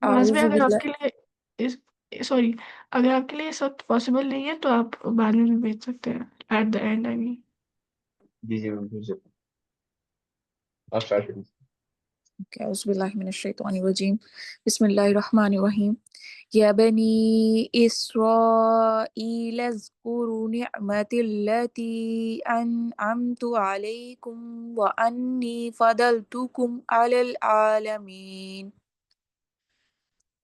نازمی اعوذ اگر آپ باللہ کے لیے سوری، اگر آپ کے لیے اس وقت پاسبل نہیں ہے تو آپ بعد میں بھی بھیج سکتے ہیں، ایٹ دا اینڈ آئی مین۔ جی جی میں بھیج دیتا ہوں، آپ اسٹارٹ کریے۔ اعوذ باللہ من الشیطان الرجیم، بسم اللہ الرحمن الرحیم۔ یا بنی اسرائیل اذکروا نعمتی التی انعمت علیکم وانی فضلتکم علی العالمین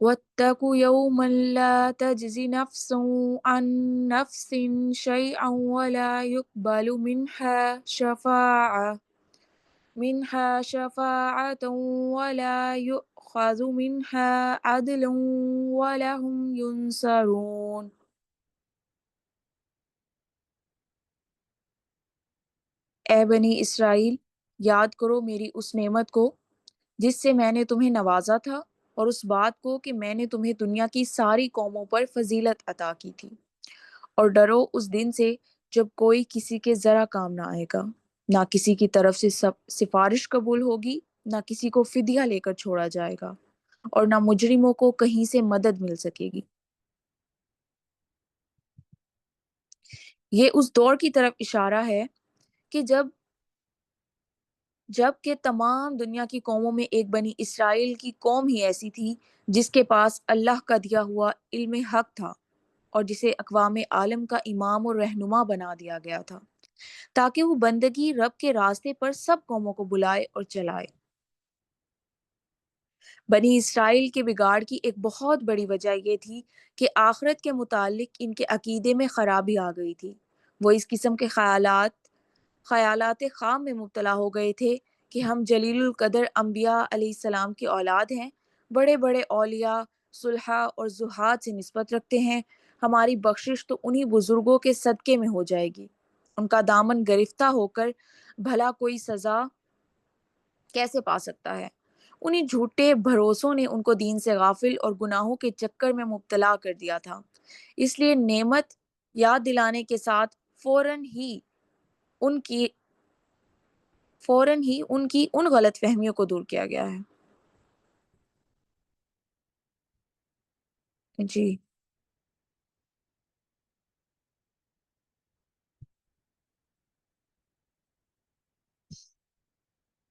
واتقوا یوما لا تجزی نفس عن نفس شیئا ولا يقبل منها شفاعة ولا يؤخذ منها عدل ولا هم ينصرون۔ اے بنی اسرائیل، یاد کرو میری اس نعمت کو جس سے میں نے تمہیں نوازا تھا، اور اس بات کو کہ میں نے تمہیں دنیا کی ساری قوموں پر فضیلت عطا کی تھی، اور ڈرو اس دن سے جب کوئی کسی کے ذرا کام نہ آئے گا، نہ کسی کی طرف سے سفارش قبول ہوگی، نہ کسی کو فدیہ لے کر چھوڑا جائے گا، اور نہ مجرموں کو کہیں سے مدد مل سکے گی۔ یہ اس دور کی طرف اشارہ ہے کہ جب کہ تمام دنیا کی قوموں میں ایک بنی اسرائیل کی قوم ہی ایسی تھی جس کے پاس اللہ کا دیا ہوا علم حق تھا، اور جسے اقوام عالم کا امام اور رہنما بنا دیا گیا تھا تاکہ وہ بندگی رب کے راستے پر سب قوموں کو بلائے اور چلائے۔ بنی اسرائیل کے بگاڑ کی ایک بہت بڑی وجہ یہ تھی کہ آخرت کے متعلق ان کے عقیدے میں خرابی آ گئی تھی۔ وہ اس قسم کے خیالات خام میں مبتلا ہو گئے تھے کہ ہم جلیل القدر انبیاء علیہ السلام کی اولاد ہیں، بڑے بڑے اولیاء، صلحاء اور زہاد سے نسبت رکھتے ہیں، ہماری بخشش تو انہی بزرگوں کے صدقے میں ہو جائے گی، ان کا دامن گرفتہ ہو کر بھلا کوئی سزا کیسے پا سکتا ہے۔ انہی جھوٹے بھروسوں نے ان کو دین سے غافل اور گناہوں کے چکر میں مبتلا کر دیا تھا، اس لیے نعمت یاد دلانے کے ساتھ ان کی فوراً ہی ان غلط فہمیوں کو دور کیا گیا ہے۔ جی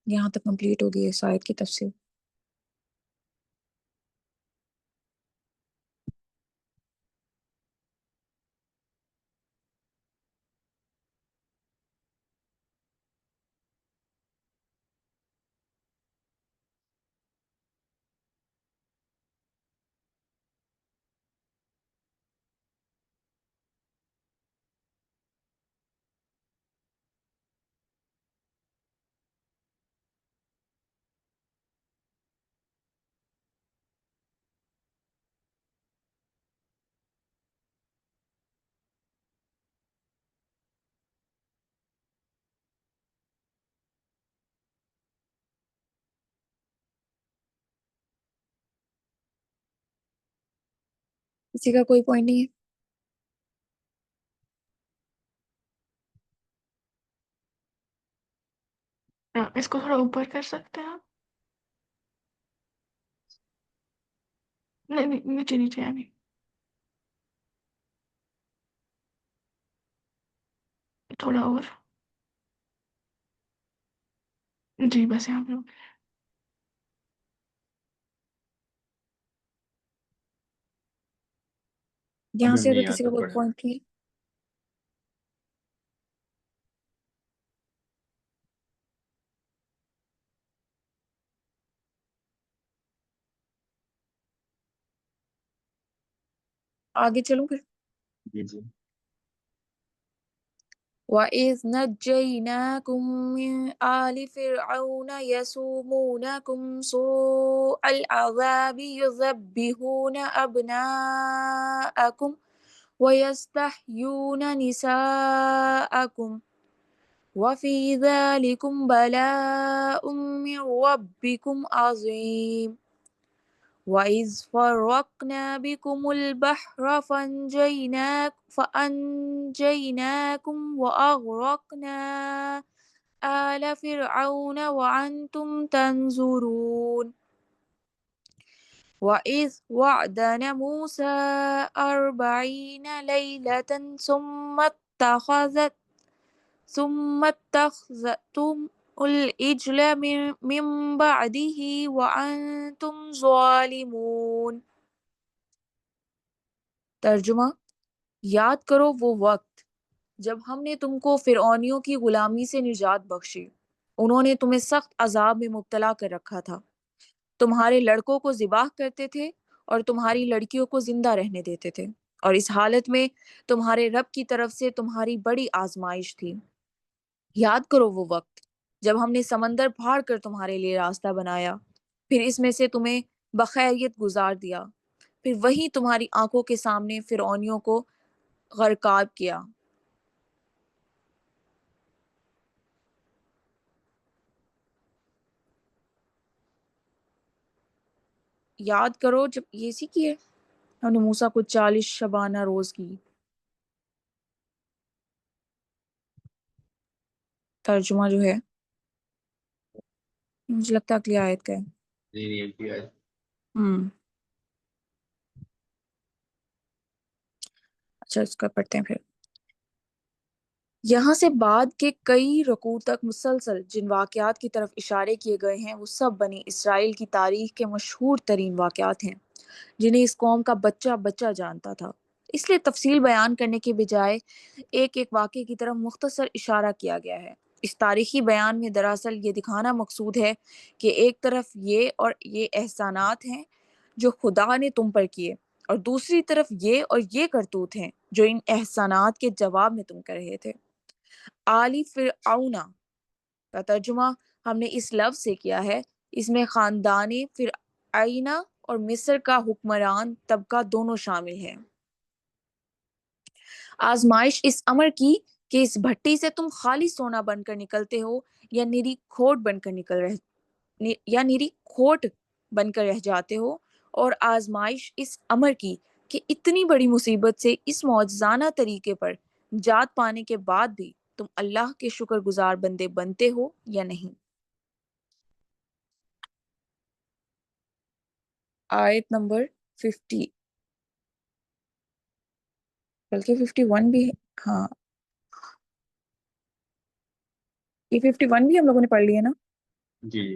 یہاں تک کمپلیٹ ہو گئی ہے اس آیت کی تفسیر۔ کسی کا کوئی پوائنٹ نہیں ہے؟ اس کو تھوڑا اوپر کر سکتے ہیں آپ؟ نہیں نہیں، نیچے نیچے یعنی تھوڑا اور۔ جی بس یہاں پہ یہاں ابھی سے میں اگر یہاں کسی کا تک کوئی پڑھا۔ پوائنٹ نہیں، آگے چلوں پھر۔ جی جی وَإِذْ نَجَّيْنَاكُمْ مِنْ آلِ فِرْعَوْنَ يَسُومُونَكُمْ سُوءَ الْعَذَابِ يُذَبِّحُونَ أَبْنَاءَكُمْ وَيَسْتَحْيُونَ نِسَاءَكُمْ وَفِي ذَلِكُمْ بَلَاءٌ مِّن رَبِّكُمْ عَظِيمٌ۔ وَإِذْ فَرَّقْنَا بِكُمُ الْبَحْرَ فَأَنْجَيْنَاكُمْ وَأَغْرَقْنَا آلَ فِرْعَوْنَ وَأَنْتُمْ تَنْظُرُونَ۔ وَإِذْ وَعَدْنَا مُوسَى 40 لَيْلَةً ثُمَّ اتَّخَذْتُمُ الْعِجْلَ مِن بَعْدِهِ وَأَنْتُمْ ظَالِمُونَ۔ ترجمہ: یاد کرو وہ وقت جب ہم نے تم کو فرعونیوں کی غلامی سے نجات بخشی، انہوں نے تمہیں سخت عذاب میں مبتلا کر رکھا تھا، تمہارے لڑکوں کو ذبح کرتے تھے اور تمہاری لڑکیوں کو زندہ رہنے دیتے تھے، اور اس حالت میں تمہارے رب کی طرف سے تمہاری بڑی آزمائش تھی۔ یاد کرو وہ وقت جب ہم نے سمندر پھاڑ کر تمہارے لیے راستہ بنایا، پھر اس میں سے تمہیں بخیریت گزار دیا، پھر وہی تمہاری آنکھوں کے سامنے فرعونیوں کو غرقاب کیا۔ یاد کرو جب یہ اسی کی ہے، ہم نے موسیٰ کو 40 شبانہ روز کی۔ ترجمہ جو ہے مجھے لگتا ہے اگلی آیت کا ہے۔ نہیں نہیں آج اچھا اس کا پڑھتے ہیں پھر۔ یہاں سے بعد کے کئی رکوع تک مسلسل جن واقعات کی طرف اشارے کیے گئے ہیں وہ سب بنی اسرائیل کی تاریخ کے مشہور ترین واقعات ہیں جنہیں اس قوم کا بچہ بچہ جانتا تھا، اس لیے تفصیل بیان کرنے کے بجائے ایک ایک واقعے کی طرف مختصر اشارہ کیا گیا ہے۔ اس تاریخی بیان میں دراصل یہ دکھانا مقصود ہے کہ ایک طرف یہ احسانات ہیں جو خدا نے تم پر کیے، اور دوسری طرف یہ کرتوت ہیں جو ان احسانات کے جواب میں تم کر رہے تھے۔ آلی فرعون کا ترجمہ ہم نے اس لفظ سے کیا ہے، اس میں خاندان فرعون اور مصر کا حکمران طبقہ دونوں شامل ہیں۔ آزمائش اس امر کی کہ اس بھٹی سے تم خالی سونا بن کر نکلتے ہو یا نری کھوٹ بن کر رہ جاتے ہو، اور آزمائش اس امر کی کہ اتنی بڑی مصیبت سے اس معجزانہ طریقے پر نجات پانے کے بعد بھی تم اللہ کے شکر گزار بندے بنتے ہو یا نہیں۔ آیت نمبر 50 بلکہ 51 بھی ہے، ہاں یہ 51 بھی ہم لوگوں نے پڑھ لی ہے نا۔ جی جی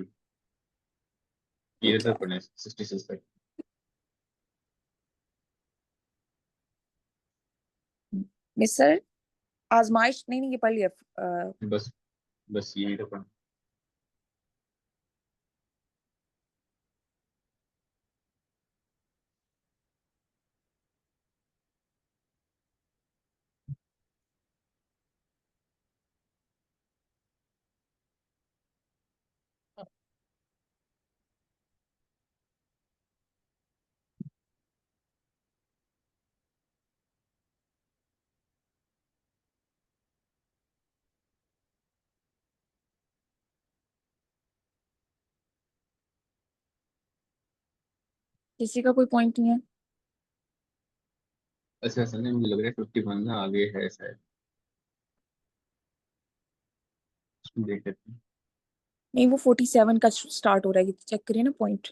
یہ ٹھیک ہے۔ تک پڑھیں 66 تک۔ مصر آزمائش نہیں یہ پڑھ لیا۔ بس بس یہی تک پڑھیں۔ کسی کا کوئی پوائنٹ نہیں ہے؟ ایسا ایسا نہیں، مجھے لگ رہا ہے 51 نا آگے ہے شاید، اس میں دیکھ لیتے ہیں۔ نہیں وہ 47 کا سٹارٹ ہو رہا ہے، چیک کریے نا پوائنٹ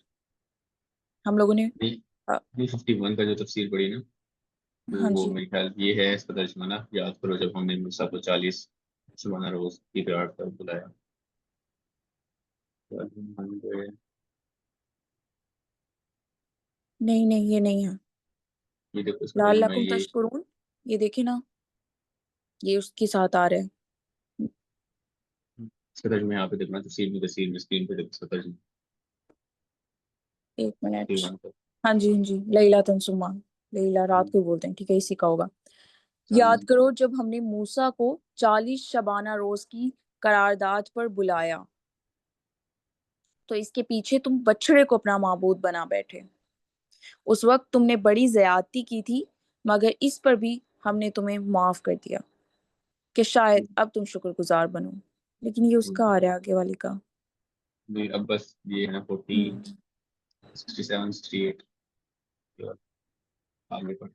ہم لوگوں نے۔ نہیں نہیں 51 کا جو تفسیر پڑھی نا تو ہاں وہ جی میرے خیال یہ ہے اس کا ترجمہ نا، یاد کرو جب ہم نے موسیٰ کو 40 شبانہ روز کی پیراڈ پر بلایا۔ نہیں یہ نہیں ہے۔ یہ دیکھو اس کا ترجمہ لعلکم یہ تشکرون، یہ دیکھیں نا یہ اس کے ساتھ آ رہا ہے۔ اس کا ترجمہ یہاں پہ دیکھنا، تفسیر میں تفسیر میں اسکرین پہ دیکھو اس کا ترجمہ ایک منٹ، 51 کا۔ ہاں جی لیلا تنسما، لیلا رات کو بولتے ہیں، ٹھیک ہے اسی کا ہوگا۔ یاد کرو جب ہم نے موسیٰ کو 40 شبانہ روز کی قرارداد پر بلایا تو اس کے پیچھے تم بچڑے کو اپنا معبود بنا بیٹھے۔ اس وقت تم نے بڑی زیادتی کی تھی، مگر اس پر بھی ہم نے تمہیں معاف کر دیا کہ شاید اب تم شکر گزار بنو۔ لیکن یہ اس کا آ رہا ہے آگے والی کا۔ اب بس یہ ہے نا 40 67 68 آگے پڑھ۔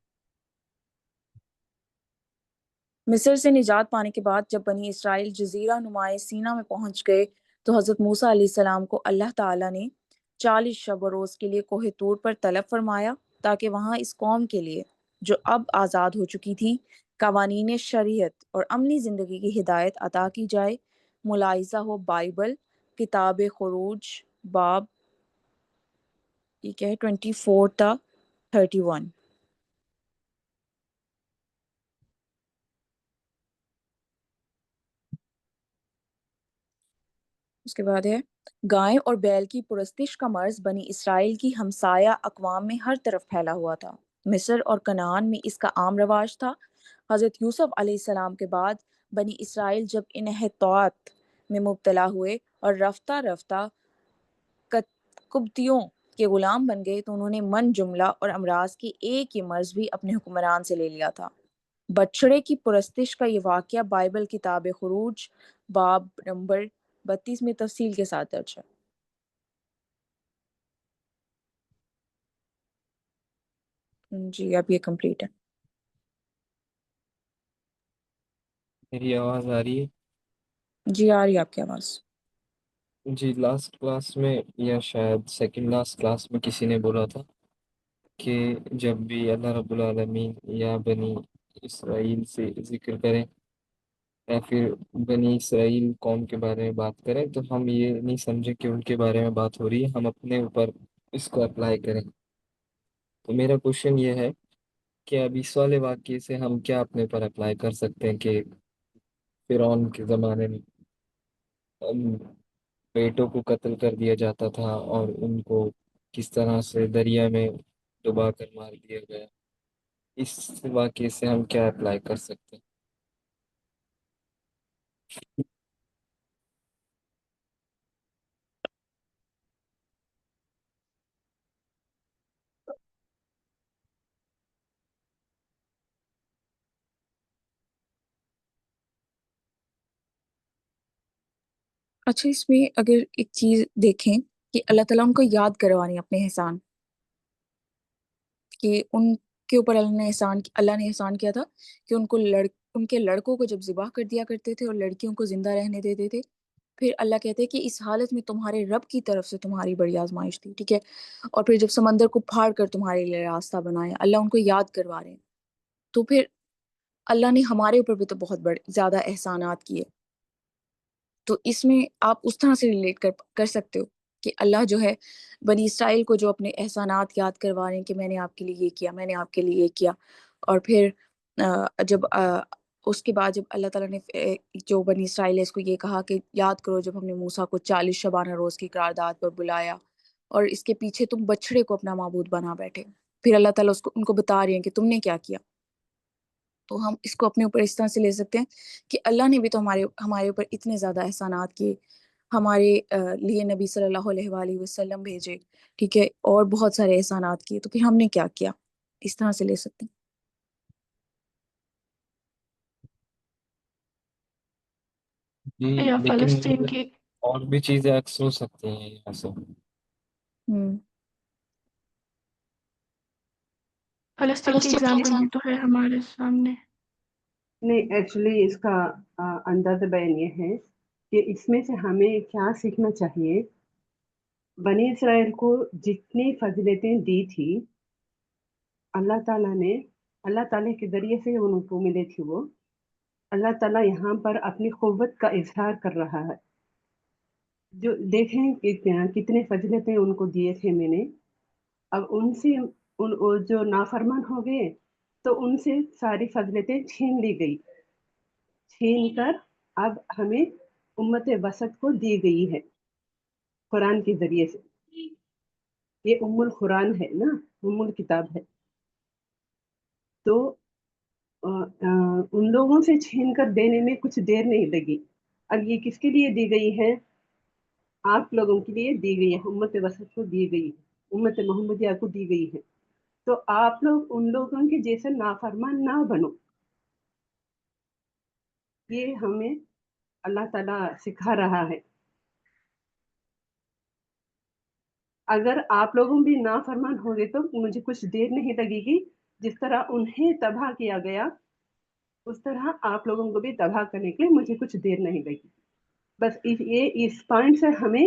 مصر سے نجات پانے کے بعد جب بنی اسرائیل جزیرہ نمائے سینا میں پہنچ گئے تو حضرت موسیٰ علیہ السلام کو اللہ تعالیٰ نے 40 شب و روز کے لیے کوہ طور پر طلب فرمایا تاکہ وہاں اس قوم کے لیے جو اب آزاد ہو چکی تھی قوانین شریعت اور عملی زندگی کی ہدایت عطا کی جائے۔ ملاحظہ ہو بائبل کتاب خروج باب یہ کیا ہے 24 تا 31۔ اس کے بعد ہے گائے اور بیل کی پرستش کا مرض بنی اسرائیل کی ہمسایہ اقوام میں ہر طرف پھیلا ہوا تھا۔ مصر اور کنعان میں اس کا عام رواج تھا۔ حضرت یوسف علیہ السلام کے بعد بنی اسرائیل جب انحطاط میں مبتلا ہوئے اور رفتہ رفتہ قبطیوں کے غلام بن گئے تو انہوں نے من جملہ اور امراض کی ایک ہی مرض بھی اپنے حکمران سے لے لیا تھا۔ بچڑے کی پرستش کا یہ واقعہ بائبل کتاب خروج باب نمبر 32 میں تفصیل کے ساتھ درج ہے۔ جی اب یہ کمپلیٹ ہے۔ میری آواز آ رہی ہے؟ جی آ رہی ہے آپ کی آواز۔ جی لاسٹ کلاس میں یا شاید سیکنڈ لاسٹ کلاس میں کسی نے بولا تھا کہ جب بھی اللہ رب العالمین یا بنی اسرائیل سے ذکر کریں یا پھر بنی اسرائیل قوم کے بارے میں بات کریں تو ہم یہ نہیں سمجھیں کہ ان کے بارے میں بات ہو رہی ہے، ہم اپنے اوپر اس کو اپلائی کریں۔ تو میرا کوشچن یہ ہے کہ اب اس والے واقعے سے ہم کیا اپنے اوپر اپلائی کر سکتے ہیں کہ فرعون کے زمانے میں بیٹوں کو قتل کر دیا جاتا تھا اور ان کو کس طرح سے دریا میں ڈبا کر مار دیا گیا، اس واقعے سے ہم کیا اپلائی کر سکتے ہیں؟ اچھا اس میں اگر ایک چیز دیکھیں کہ اللہ تعالیٰ ان کو یاد کروانی اپنے احسان کہ ان کے اوپر اللہ نے احسان کیا تھا کہ ان کے لڑکوں کو جب ذبح کر دیا کرتے تھے اور لڑکیوں کو زندہ رہنے دیتے تھے، پھر اللہ کہتے ہیں کہ اس حالت میں تمہارے رب کی طرف سے تمہاری بڑی آزمائش تھی، ٹھیک ہے، اور پھر جب سمندر کو پھاڑ کر تمہارے لیے راستہ بنایا، اللہ ان کو یاد کروا رہے ہیں، تو پھر اللہ نے ہمارے اوپر بھی تو بہت بڑے زیادہ احسانات کیے۔ تو اس میں آپ اس طرح سے ریلیٹ کر سکتے ہو کہ اللہ جو ہے بنی اسرائیل کو جو اپنے احسانات یاد کروا رہے ہیں کہ میں نے آپ کے لیے یہ کیا، میں نے آپ کے لیے یہ کیا، اور پھر جب اس کے بعد جب اللہ تعالیٰ نے جو بنی اسرائیل ہے اس کو یہ کہا کہ یاد کرو جب ہم نے موسیٰ کو 40 شبانہ روز کی قرارداد پر بلایا اور اس کے پیچھے تم بچڑے کو اپنا معبود بنا بیٹھے، پھر اللہ تعالیٰ ان کو بتا رہے ہیں کہ تم نے کیا کیا۔ تو ہم اس کو اپنے اوپر اس طرح سے لے سکتے ہیں کہ اللہ نے بھی تو ہمارے اوپر اتنے زیادہ احسانات کیے، ہمارے لیے نبی صلی اللہ علیہ وآلہ وسلم بھیجے، ٹھیک ہے، اور بہت سارے احسانات کیے، تو پھر ہم نے کیا کیا، اس طرح سے لے سکتے جی یا لیکن فلسطین کی اور بھی چیزیں عکس ہو سکتی ہیں یہاں سے۔ ہیں۔ فلسطین کی اگزامپل بھی تو ہے ہمارے سامنے۔ نہیں ایکچولی اس کا انداز بیان یہ ہے کہ اس میں سے ہمیں کیا سیکھنا چاہیے۔ بنی اسرائیل کو جتنی فضیلتیں دی تھی اللہ تعالیٰ نے، اللہ تعالیٰ کے ذریعے سے ان کو ملے تھی، وہ اللہ تعالیٰ یہاں پر اپنی قوت کا اظہار کر رہا ہے۔ جو دیکھیں کتنے فضیلتیں ان کو دیے تھے میں نے، اب ان سے وہ جو نافرمان ہو گئے تو ان سے ساری فضیلتیں چھین لی گئی، چھین کر اب ہمیں امت وسط کو دی گئی ہے قرآن کے ذریعے سے۔ یہ ام القرآن ہے نا، ام الکتاب ہے، تو ان لوگوں سے چھین کر دینے میں کچھ دیر نہیں لگی۔ اب یہ کس کے لیے دی گئی ہے؟ آپ لوگوں کے لیے دی گئی ہے، امت وسط کو دی گئی ہے، امت محمدیہ کو دی گئی ہے، تو آپ لوگ ان لوگوں کے جیسے نافرمان نہ بنو، یہ ہمیں اللہ تعالیٰ سکھا رہا ہے۔ اگر آپ لوگوں بھی نافرمان ہو گئے تو مجھے کچھ دیر نہیں لگے گی، جس طرح انہیں تباہ کیا گیا اس طرح آپ لوگوں کو بھی تباہ کرنے کے لیے مجھے کچھ دیر نہیں لگی۔ بس یہ اس پوائنٹ سے ہمیں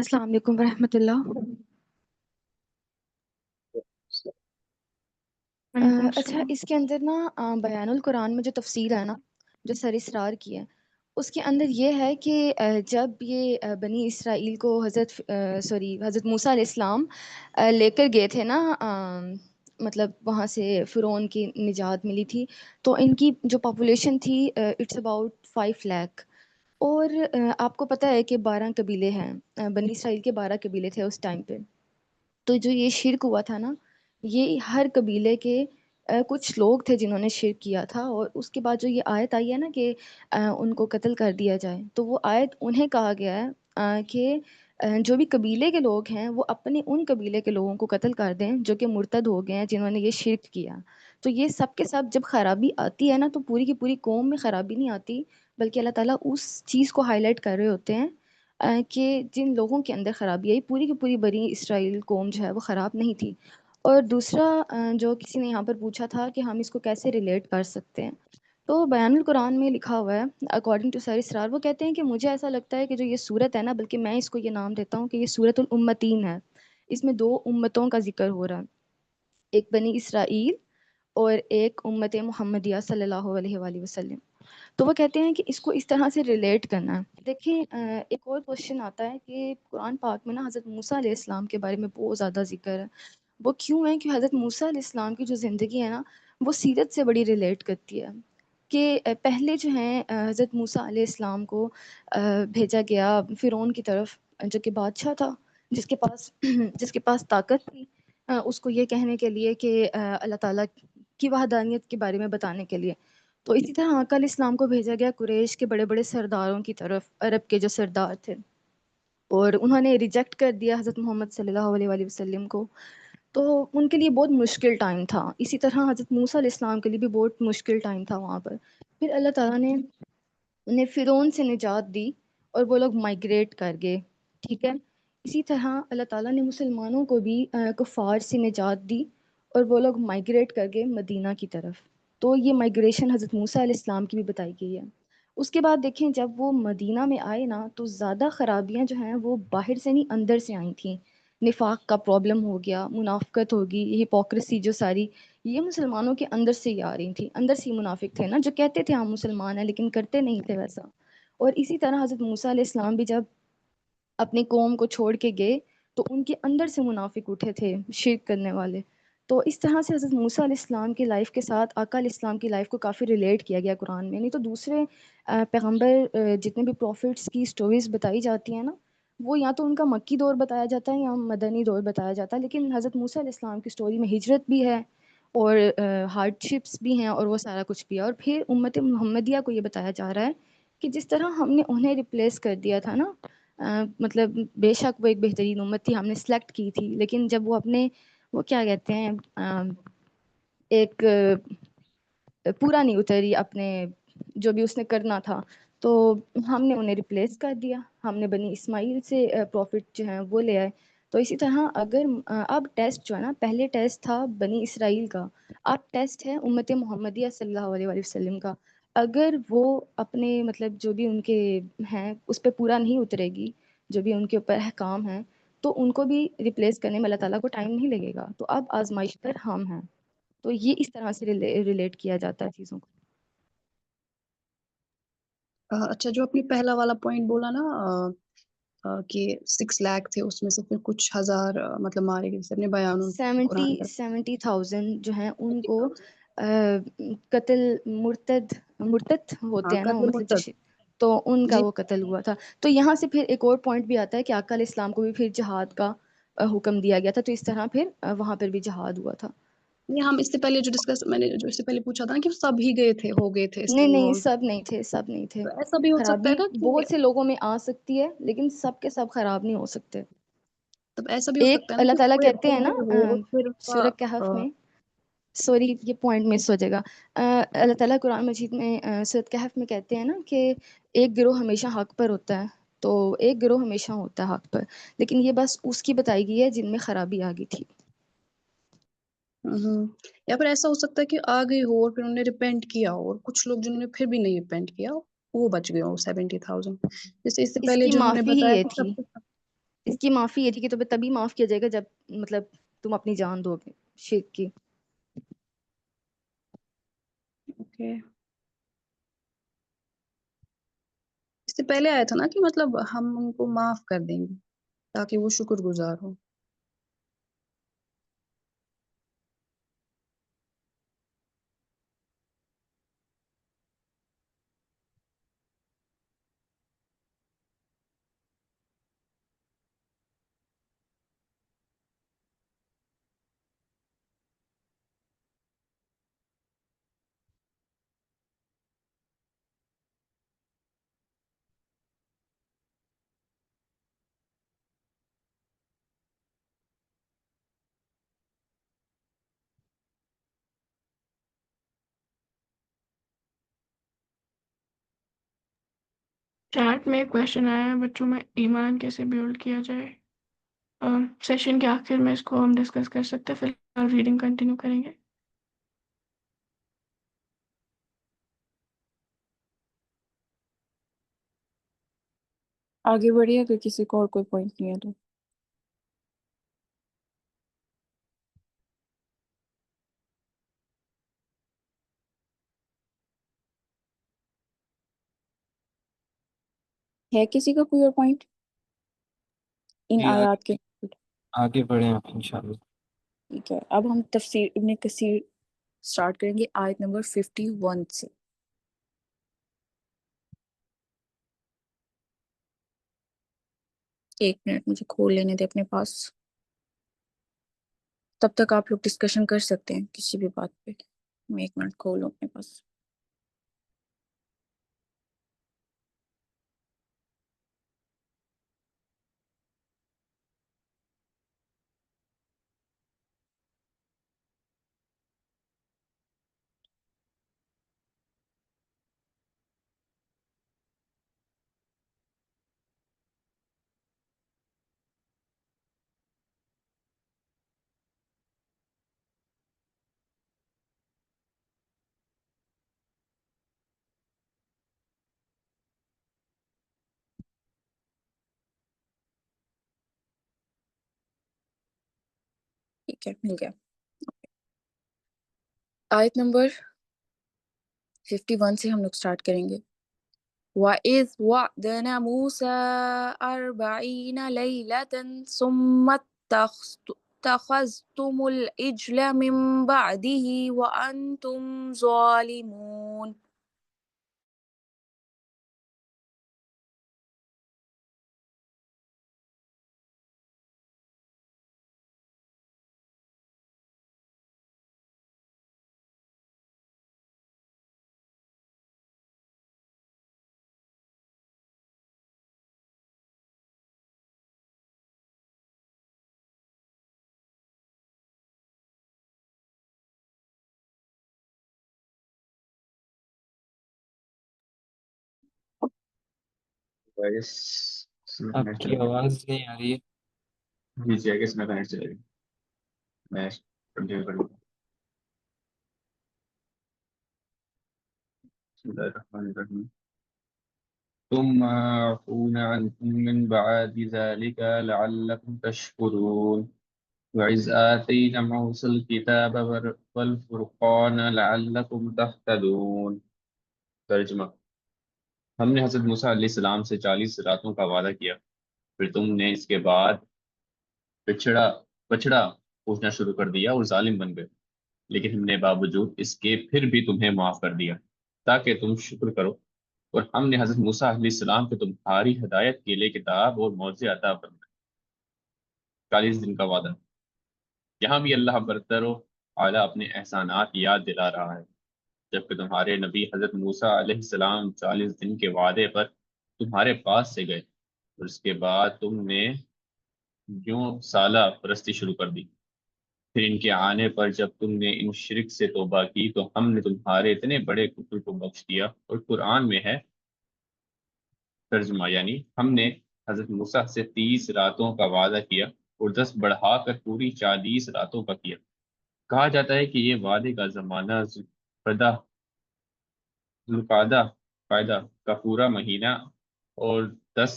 السلام علیکم ورحمۃ اللہ۔ وعلیکم اچھا، السلام۔ اس کے اندر نا بیان القرآن میں جو تفسیر ہے نا، جو سر اسرار کی ہے، اس کے اندر یہ ہے کہ جب یہ بنی اسرائیل کو حضرت موسیٰ علیہ السلام لے کر گئے تھے نا، مطلب وہاں سے فرعون کی نجات ملی تھی، تو ان کی جو پاپولیشن تھی اٹس اباؤٹ 5 لاکھ۔ اور آپ کو پتہ ہے کہ 12 قبیلے ہیں، بنی اسرائیل کے 12 قبیلے تھے اس ٹائم پہ۔ تو جو یہ شرک ہوا تھا نا، یہ ہر قبیلے کے کچھ لوگ تھے جنہوں نے شرک کیا تھا، اور اس کے بعد جو یہ آیت آئی ہے نا کہ ان کو قتل کر دیا جائے، تو وہ آیت انہیں کہا گیا ہے کہ جو بھی قبیلے کے لوگ ہیں وہ اپنے ان قبیلے کے لوگوں کو قتل کر دیں جو کہ مرتد ہو گئے ہیں، جنہوں نے یہ شرک کیا۔ تو یہ سب کے سب جب خرابی آتی ہے نا، تو پوری کی پوری قوم میں خرابی نہیں آتی، بلکہ اللہ تعالیٰ اس چیز کو ہائی لائٹ کر رہے ہوتے ہیں کہ جن لوگوں کے اندر خرابی آئی، پوری کی پوری بنی اسرائیل قوم جو ہے وہ خراب نہیں تھی۔ اور دوسرا جو کسی نے یہاں پر پوچھا تھا کہ ہم اس کو کیسے ریلیٹ کر سکتے ہیں، تو بیان القرآن میں لکھا ہوا ہے اکارڈنگ ٹو سر اسرار، وہ کہتے ہیں کہ مجھے ایسا لگتا ہے کہ جو یہ صورت ہے نا، بلکہ میں اس کو یہ نام دیتا ہوں کہ یہ صورت الامتین ہے۔ اس میں 2 امتوں کا ذکر ہو رہا ہے، ایک بنی اسرائیل اور ایک امت محمدیہ صلی اللہ علیہ وآلہ وسلم۔ تو وہ کہتے ہیں کہ اس کو اس طرح سے ریلیٹ کرنا ہے۔ دیکھیں ایک اور کوشچن آتا ہے کہ قرآن پاک میں نا حضرت موسیٰ علیہ السلام کے بارے میں بہت زیادہ ذکر ہے۔ وہ کیوں ہے کہ حضرت موسیٰ علیہ السلام کی جو زندگی ہے نا، وہ سیرت سے بڑی ریلیٹ کرتی ہے کہ پہلے جو ہیں حضرت موسیٰ علیہ السلام کو بھیجا گیا فرعون کی طرف، جو کہ بادشاہ تھا، جس کے پاس طاقت تھی اس کو یہ کہنے کے لیے کہ اللہ تعالیٰ کی وحدانیت کے بارے میں بتانے کے لیے۔ تو اسی طرح آقا علیہ السلام کو بھیجا گیا قریش کے بڑے بڑے سرداروں کی طرف، عرب کے جو سردار تھے، اور انہوں نے ریجیکٹ کر دیا حضرت محمد صلی اللہ علیہ وآلہ وسلم کو۔ تو ان کے لیے بہت مشکل ٹائم تھا، اسی طرح حضرت موسیٰ علیہ السلام کے لیے بھی بہت مشکل ٹائم تھا وہاں پر۔ پھر اللہ تعالیٰ نے انہیں فرعون سے نجات دی اور وہ لوگ مائگریٹ کر گئے، ٹھیک ہے۔ اسی طرح اللہ تعالیٰ نے مسلمانوں کو بھی کفار سے نجات دی اور وہ لوگ مائگریٹ کر گئے مدینہ کی طرف۔ تو یہ مائگریشن حضرت موسیٰ علیہ السلام کی بھی بتائی گئی ہے۔ اس کے بعد دیکھیں جب وہ مدینہ میں آئے نا، تو زیادہ خرابیاں جو ہیں وہ باہر سے نہیں اندر سے آئی تھیں۔ نفاق کا پرابلم ہو گیا، منافقت ہوگی، ہپوکریسی جو ساری، یہ مسلمانوں کے اندر سے ہی آ رہی تھیں۔ اندر سے ہی منافق تھے نا، جو کہتے تھے ہم مسلمان ہیں لیکن کرتے نہیں تھے ویسا۔ اور اسی طرح حضرت موسیٰ علیہ السلام بھی جب اپنی قوم کو چھوڑ کے گئے تو ان کے اندر سے منافق اٹھے تھے، شرک کرنے والے۔ تو اس طرح سے حضرت موسیٰ علیہ السلام کی لائف کے ساتھ آقا علیہ السلام کی لائف کو کافی ریلیٹ کیا گیا قرآن میں۔ نہیں تو دوسرے پیغمبر جتنے بھی پروفٹس کی سٹوریز بتائی جاتی ہیں نا، وہ یا تو ان کا مکی دور بتایا جاتا ہے یا مدنی دور بتایا جاتا ہے، لیکن حضرت موسیٰ علیہ السلام کی سٹوری میں ہجرت بھی ہے اور ہارڈ شپس بھی ہیں اور وہ سارا کچھ بھی ہے۔ اور پھر امت محمدیہ کو یہ بتایا جا رہا ہے کہ جس طرح ہم نے انہیں ریپلیس کر دیا تھا نا، مطلب بے شک وہ ایک بہترین امت تھی، ہم نے سلیکٹ کی تھی، لیکن جب وہ اپنے وہ کیا کہتے ہیں ایک پورا نہیں اتری اپنے جو بھی اس نے کرنا تھا، تو ہم نے انہیں ریپلیس کر دیا، ہم نے بنی اسماعیل سے پروفٹ جو ہیں وہ لے آئے۔ تو اسی طرح اگر اب ٹیسٹ جو ہے نا، پہلے ٹیسٹ تھا بنی اسرائیل کا، اب ٹیسٹ ہے امت محمدیہ صلی اللہ علیہ وآلہ وسلم کا۔ اگر وہ اپنے مطلب جو بھی ان کے ہیں اس پہ پورا نہیں اترے گی، جو بھی ان کے اوپر احکام ہیں، تو ان کو بھی ریپلیس کرنے میں اللہ تعالیٰ کو ٹائم نہیں لگے گا۔ تو اب آزمائش پر ہم ہیں۔ تو یہ اس طرح سے ریلیٹ کیا جاتا ہے چیزوں کو۔ اچھا، جو اپنی پہلا والا پوائنٹ بولا نا کہ 6 لاکھ تھے، اس میں سے پھر کچھ ہزار مطلب مارے گئے، جیسے اپنے بیان قرآن کا 70,000 جو ہیں ان کو قتل مرتد ہوتے ہیں نا، قتل مطلب مرتد۔ تو ان کا جی، وہ قتل ہوا تھا۔ تو یہاں سے پھر ایک اور پوائنٹ بھی آتا ہے کہ آقا علیہ السلام کو بھی پھر جہاد کا حکم دیا گیا تھا، تو اس طرح پھر وہاں پر بھی جہاد ہوا تھا۔ یہ ہم اس سے پہلے میں نے جو اس سے پہلے پوچھا تھا نا کہ سب ہی گئے تھے، ہو گئے تھے اس میں نہیں انوالو۔ سب نہیں تھے، سب نہیں تھے۔ تو ایسا بھی ہو سکتا ہے خرابی نا کہ بہت سے لوگوں میں آ سکتی ہے لیکن سب کے سب خراب نہیں ہو سکتے۔ تب ایسا بھی ہو ایک سکتا ہے نا اللہ کہ تعالیٰ پورے کہتے ہیں نا ہو پھر اس کا سورہ کہف میں، سوری یہ پوائنٹ مس ہو جائے گا، اللہ تعالیٰ قرآن مجید میں سورۃ کہف میں کہتے ہیں نا کہ ایک گروہ ہمیشہ حق پر ہوتا ہے، تو ایک گروہ ہمیشہ ہوتا ہے حق پر، لیکن یہ بس اس کی بتائی گئی ہے جن میں خرابی آ گئی تھی۔ یا پھر ایسا ہو سکتا ہے کہ آ گئی ہو اور پھر انہوں نے ریپینٹ کیا ہو، اور کچھ لوگ جنہوں نے پھر بھی نہیں ریپینٹ کیا وہ بچ گئے ہوں 70,000، جیسے اس سے اس پہلے کی جنہوں نے معافی ہی بتایا یہ کہ تھی، سب اس کی معافی یہ تھی کہ تمہیں تبھی معاف کیا جائے گا جب مطلب تم اپنی جان دو گے شرک کی. اوکے. اس سے پہلے آیا تھا نا کہ مطلب ہم ان کو معاف کر دیں گے تاکہ وہ شکر گزار ہو. چیٹ میں ایک کویشچن آیا ہے بچوں میں، ایمان کیسے بیلڈ کیا جائے؟ اور سیشن کے آخر میں اس کو ہم ڈسکس کر سکتے ہیں، فی الحال ریڈنگ کنٹینیو کریں گے. آگے بڑھیے اگر کسی کو اور کوئی پوائنٹ نہیں ہے تو. ہے کسی کا کوئی اور پوائنٹ ان جی آیات کے؟ آگے بڑھیں آپ انشاءاللہ. ٹھیک ہے، اب ہم تفسیر ابن کثیر سٹارٹ کریں گے آیت نمبر 51 سے. ایک منٹ مجھے کھول لینے دے اپنے پاس، تب تک آپ لوگ ڈسکشن کر سکتے ہیں کسی بھی بات پہ. میں ایک منٹ کھولوں اپنے پاس. ٹھیک ہے، مل گیا. آیت نمبر 51 سے ہم لوگ سٹارٹ کریں گے. وَإِذْ وَعَدْنَا مُوسَىٰ 40 لَيْلَةً ثُمَّ اتَّخَذْتُمُ الْعِجْلَ مِن بَعْدِهِ وَأَنْتُمْ ظَالِمُونَ. آپ کی آواز نہیں آ رہی ہے. نیچے کس میں کنیکٹ چلے گی؟ میں کنٹینیو کروں گا. بسم اللہ الرحمن الرحیم. ثم عفون عنكم من بعد ذلك لعلكم تشكرون وإذ آتينا موسى الكتاب والفرقان لعلكم تهتدون. ترجمہ: ہم نے حضرت موسیٰ علیہ السلام سے 40 راتوں کا وعدہ کیا، پھر تم نے اس کے بعد بچڑا پوچھنا شروع کر دیا اور ظالم بن گئے، لیکن ہم نے باوجود اس کے پھر بھی تمہیں معاف کر دیا تاکہ تم شکر کرو. اور ہم نے حضرت موسیٰ علیہ السلام کو تمہاری ہدایت کے لیے کتاب اور معجزے عطا فرمائے. 40 دن کا وعدہ. یہاں بھی اللہ برتر و اعلیٰ اپنے احسانات یاد دلا رہا ہے، جبکہ تمہارے نبی حضرت موسیٰ علیہ السلام 40 دن کے وعدے پر تمہارے پاس سے گئے اور اس کے بعد تم نے یوں سالہ پرستی شروع کر دی. پھر ان کے آنے پر جب تم نے ان شرک سے توبہ کی تو ہم نے تمہارے اتنے بڑے کفر کو بخش دیا. اور قرآن میں ہے. ترجمہ: یعنی ہم نے حضرت موسیٰ سے 30 راتوں کا وعدہ کیا اور 10 بڑھا کر پوری 40 راتوں کا کیا. کہا جاتا ہے کہ یہ وعدے کا زمانہ ذوالقعدہ کا پورا مہینہ اور 10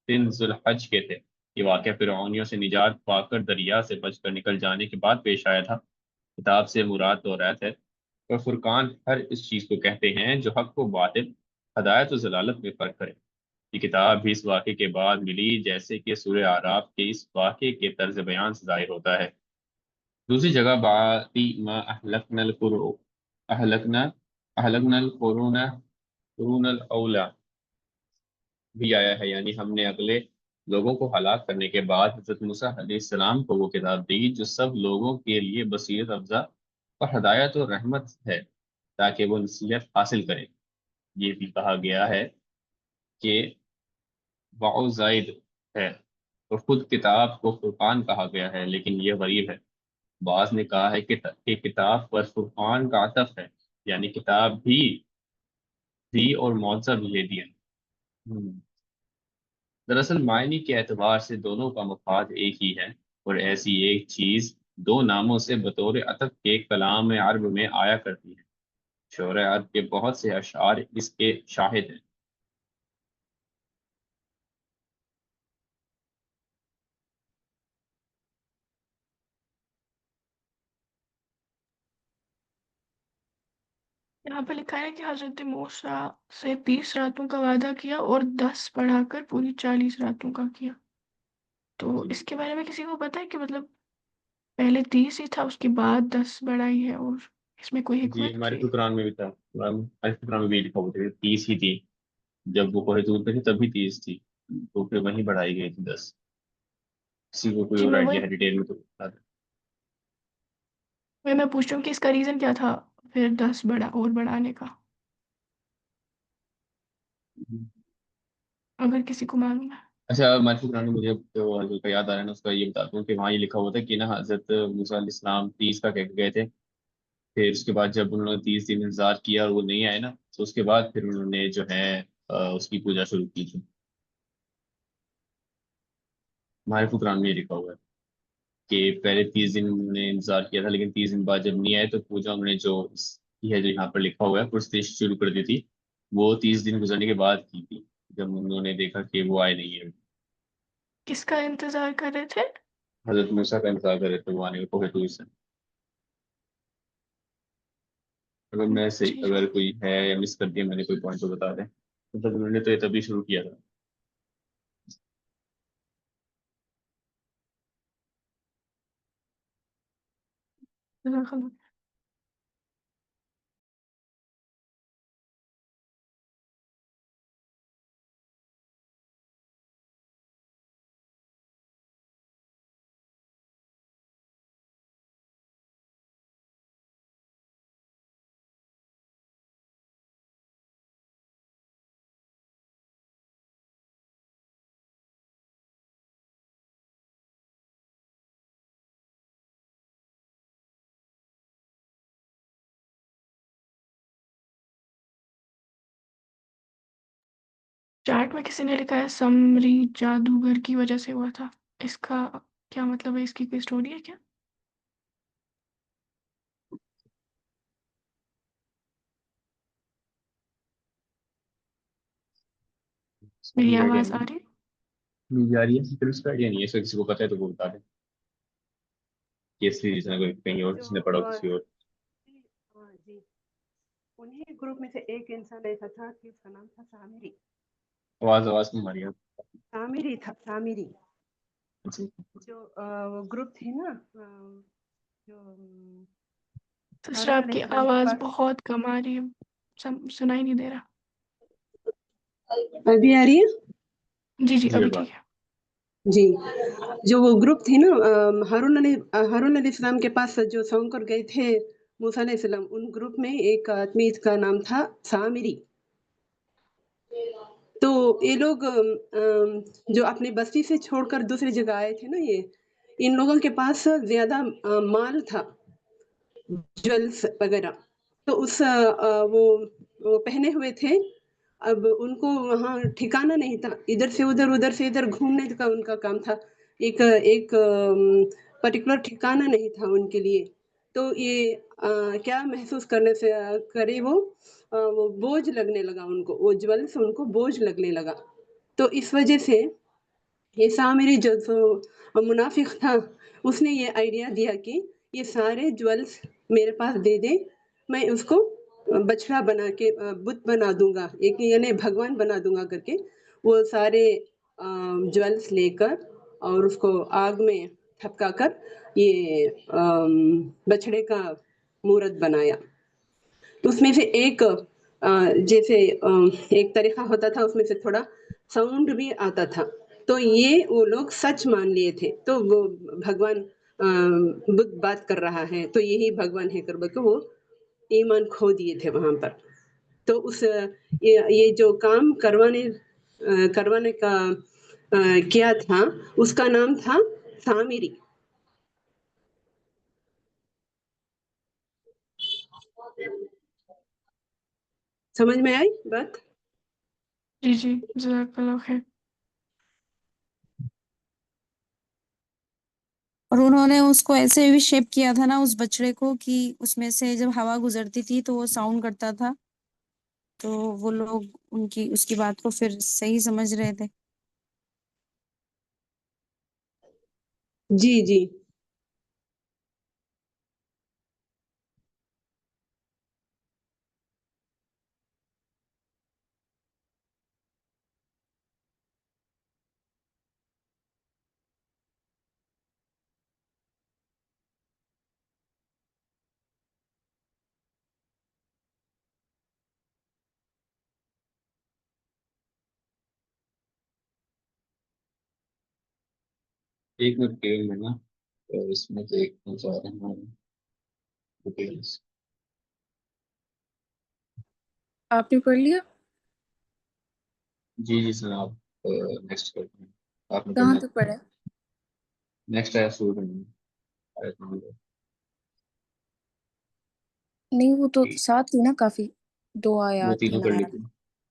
دن ذوالحج کے تھے. یہ واقعہ فرعونیوں سے نجات پا کر دریا سے بچ کر نکل جانے کے بعد پیش آیا تھا۔ کتاب سے مراد توریت ہے اور فرقان ہر اس چیز کو کہتے ہیں جو حق و باطل، ہدایت و ضلالت میں فرق کرے۔ یہ کتاب بھی اس واقعے کے بعد ملی جیسے کہ سورہ اعراف کے اس واقعے کے طرز بیان سے ظاہر ہوتا ہے۔ دوسری جگہ باقی ما اہلکنا القرو اہلکنا قرون الاولا بھی آیا ہے، یعنی ہم نے اگلے لوگوں کو ہلاک کرنے کے بعد حضرت موسیٰ علیہ السلام کو وہ کتاب دی جو سب لوگوں کے لیے بصیرت افزا اور ہدایت و رحمت ہے تاکہ وہ نصیحت حاصل کریں۔ یہ بھی کہا گیا ہے کہ واؤ زائد ہے اور خود کتاب کو فرقان کہا گیا ہے، لیکن یہ غریب ہے۔ بعض نے کہا ہے کہ کتاب پر فرقان کا عطف ہے، یعنی کتاب بھی دی اور معجزہ بھی لے دیا۔ دراصل معنی کے اعتبار سے دونوں کا مفاد ایک ہی ہے، اور ایسی ایک چیز دو ناموں سے بطور عطف کے کلام عرب میں آیا کرتی ہے۔ شعراء عرب کے بہت سے اشعار اس کے شاہد ہیں۔ یہاں پہ لکھا ہے کہ حضرت موسیٰ سے 30 راتوں کا وعدہ کیا اور 10 بڑھا کر پوری 40 راتوں کا کیا۔ تو جی اس کے بارے میں کسی کو پتہ ہے کہ مطلب پہلے 30 ہی تھا، اس کے بعد 10 بڑھائی ہے، اور اس میں کوئی جی، حکمت ہمارے تھی؟ قرآن میں بھی تھا، ہمارے قرآن میں بھی لکھا ہوا تھا کہ 30 ہی تھی۔ جب وہ کوہ طور پہ تھی تب بھی 30 تھی، تو پھر وہیں بڑھائی گئی تھی 10۔ کسی کو کوئی جی اور میں وہی آئیڈیا ہے ڈیٹیل میں تو بتا میں پوچھ رہی ہوں کہ اس کا ریزن کیا تھا پھر 10 اور بڑھانے کا، دیں۔ اگر کسی کو معلوم ہے۔ اچھا، ہمارے قرآن میں مجھے جو حضرت کا یاد آ رہا ہے نا، اس کا یہ بتاتا ہوں کہ وہاں یہ لکھا ہوا تھا کہ نا حضرت موسیٰ علیہ السلام 30 کا کہہ کے گئے تھے۔ پھر اس کے بعد جب انہوں نے 30 دن انتظار کیا اور وہ نہیں آئے نا، تو اس کے بعد پھر انہوں نے جو ہے اس کی پوجا شروع کی تھی۔ ہمارے قرآن میں یہ لکھا ہوا ہے کہ پہلے 30 دن انہوں نے انتظار کیا تھا، لیکن 30 دن بعد جب نہیں آئے تو پوجا انہوں نے جو کی ہے، جو یہاں پر لکھا ہوا ہے پرستش شروع کر دی تھی، وہ 30 دن گزرنے کے بعد کی تھی، جب انہوں نے دیکھا کہ وہ آئے نہیں ہے۔ کس کا انتظار کر رہے تھے؟ حضرت موسیٰ کا انتظار کر رہے تھے وہ آنے کے کوہ طور سے۔ اگر میں صحیح، جی اگر کوئی ہے یا مس کر دیا میں نے کوئی پوائنٹ تو بتا دیں، مطلب انہوں نے تو یہ تبھی شروع کیا تھا۔ جزاک اللہ۔ چارٹ میں کسی نے لکھا ہے سمری جادوگر کی وجہ سے ہوا تھا، اس کا کیا مطلب ہے؟ اس کی کوئی اسٹوری ہے کیا؟ اس کا میری بھی آئیڈیا آواز نہیں آ رہی ہے؟ ہے، جا رہی ہے، پھر اس کا آئیڈیا نہیں ہے، اس کا کسی کو پتہ ہے تو وہ بتا دیں کہ اس ریزن اگر کہیں اور کسی نے جو پڑھا ہو کسی اور۔ جی، انہیں گروپ میں سے ایک انسان ایسا تھا کہ اس کا نام تھا سامری۔ آواز نہیں ہماری سامری تھا، سامری۔ جی۔ جو وہ گروپ تھی نا، جو سسٹر ہارون آپ علیہ کی السلام کے آواز پاس۔ بہت کم آ رہی ہے، سنائی نہیں دے رہا۔ ابھی آ رہی ہے؟ جی جی جی ابھی بات۔ ٹھیک ہے۔ جی، جو وہ گروپ تھی نا، ہارون علیہ السلام کے پاس جو سونگ کر گئے تھے موسیٰ علیہ السلام، ان گروپ میں ایک آدمی کا نام تھا سامری۔ تو یہ لوگ جو اپنی بستی سے چھوڑ کر دوسری جگہ آئے تھے نا، ان لوگوں کے پاس زیادہ مال تھا، جویلز وغیرہ، تو وہ پہنے ہوئے تھے۔ اب ان کو وہاں ٹھکانا نہیں تھا، ادھر سے ادھر گھومنے کا ان کا کام تھا، ایک پرٹیکولر ٹھکانا نہیں تھا ان کے لیے۔ تو یہ کیا محسوس کرنے سے کرے، وہ بوجھ لگنے لگا ان کو، وہ جویلز ان کو بوجھ لگنے لگا۔ تو اس وجہ سے یہ سامری جو منافق تھا اس نے یہ آئیڈیا دیا کہ یہ سارے جولز میرے پاس دے دے، میں اس کو بچڑا بنا کے بت بنا دوں گا، ایک یعنی بھگوان بنا دوں گا کر کے وہ سارے جولز لے کر اور اس کو آگ میں تھپکا کر یہ بچڑے کا مورت بنایا. اس میں سے ایک جیسے ایک طریقہ ہوتا تھا، اس میں سے تھوڑا ساؤنڈ بھی آتا تھا، تو یہ وہ لوگ سچ مان لیے تھے. تو وہ بھگوان بدھ بات کر رہا ہے تو یہی بھگوان ہے کر کے وہ ایمان کھو دیے تھے وہاں پر. تو اس یہ جو کام کروانے کا کیا تھا اس کا نام تھا سامری. سمجھ میں آئی بات؟ جی جی، جزاک اللہ خیر. اور انہوں نے اس کو ایسے بھی شیپ کیا تھا نا اس بچڑے کو کہ اس میں سے جب ہوا گزرتی تھی تو وہ ساؤنڈ کرتا تھا، تو وہ لوگ اس کی بات کو پھر صحیح سمجھ رہے تھے. جی جی. ایک منٹ کے میں نا اس میں دیکھنا چاہ رہا ہوں ڈیٹیلس. آپ نے پڑھ لیا؟ جی جی سر، آپ نیکسٹ کرتے ہیں. آپ نے کہاں پڑھنا تک پڑھا ہے؟ نیکسٹ آیا شروع کرنا آیت نمبر نہیں وہ تو ساتھ تھی نا، کافی 2 وہ آیات 3 تینوں پڑھ لی آیات تھی،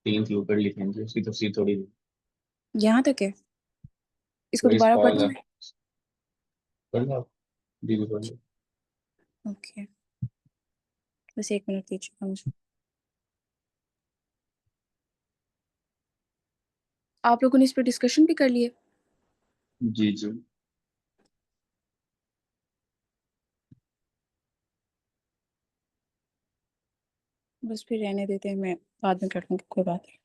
3 تھی وہ پڑھ لی تھی، اس کی تفصیل تھوڑی تھی. یہاں تک ہے. اس کو وہی دوبارہ قال پڑھنا ہے؟ پڑھ لو آپ. جی جی پڑھ لو. اوکے، بس 1 منٹ دیجیے گا مجھے. آپ لوگوں نے اس پہ ڈسکشن بھی کر لیے؟ جی جی. بس پھر رہنے دیتے ہیں، میں بعد میں کر لوں گی، کوئی بات نہیں.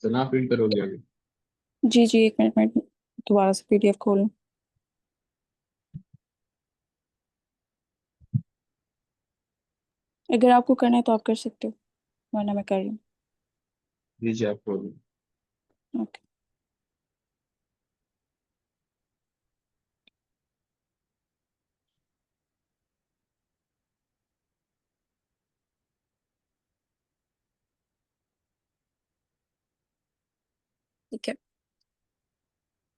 سنا پرنٹ کرو گے آگے. جی جی، 1 منٹ میں دوبارہ سے PDF کھولوں. اگر آپ کو کرنا ہے تو آپ کر سکتے ہو، ورنہ میں کر رہی ہوں. جی جی آپ پڑھ لو. اوکے. ٹھیک ہے.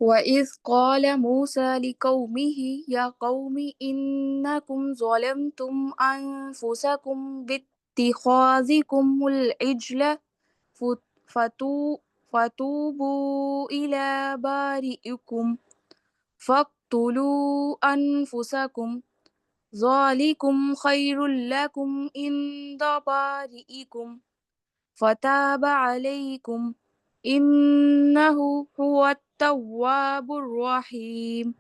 وَإِذْ قَالَ مُوسَى لِقَوْمِهِ يَا قَوْمِ إِنَّكُمْ ظَلَمْتُمْ أَنفُسَكُمْ بِاتِّخَاذِكُمُ الْعِجْلَ فَتُوبُوا إِلَى بَارِئِكُمْ فَاقْتُلُوا أَنفُسَكُمْ ذَلِكُمْ خَيْرٌ لَكُمْ عِندَ بَارِئِكُمْ فَتَابَ عَلَيْكُمْ إِنَّهُ هُوَ التَّوَّابُ الرَّحِيمُ.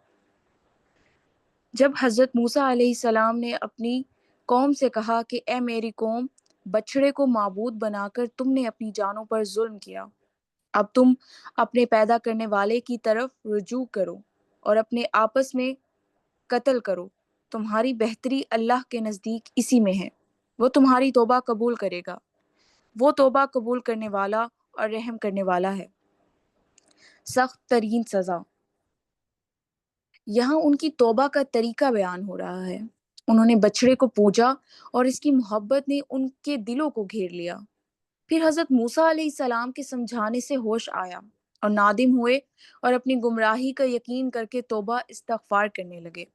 جب حضرت موسیٰ علیہ السلام نے اپنی قوم سے کہا کہ اے میری قوم، بچھڑے کو معبود بنا کر تم نے اپنی جانوں پر ظلم کیا. اب تم اپنے پیدا کرنے والے کی طرف رجوع کرو اور اپنے آپس میں قتل کرو. تمہاری بہتری اللہ کے نزدیک اسی میں ہے، وہ تمہاری توبہ قبول کرے گا. وہ توبہ قبول کرنے والا اور رحم کرنے والا ہے. سخت ترین سزا. یہاں ان کی توبہ کا طریقہ بیان ہو رہا ہے انہوں نے بچڑے کو پوجا اور اس کی محبت نے ان کے دلوں کو گھیر لیا۔ پھر حضرت موسیٰ علیہ السلام کے سمجھانے سے ہوش آیا اور نادم ہوئے اور اپنی گمراہی کا یقین کر کے توبہ استغفار کرنے لگے۔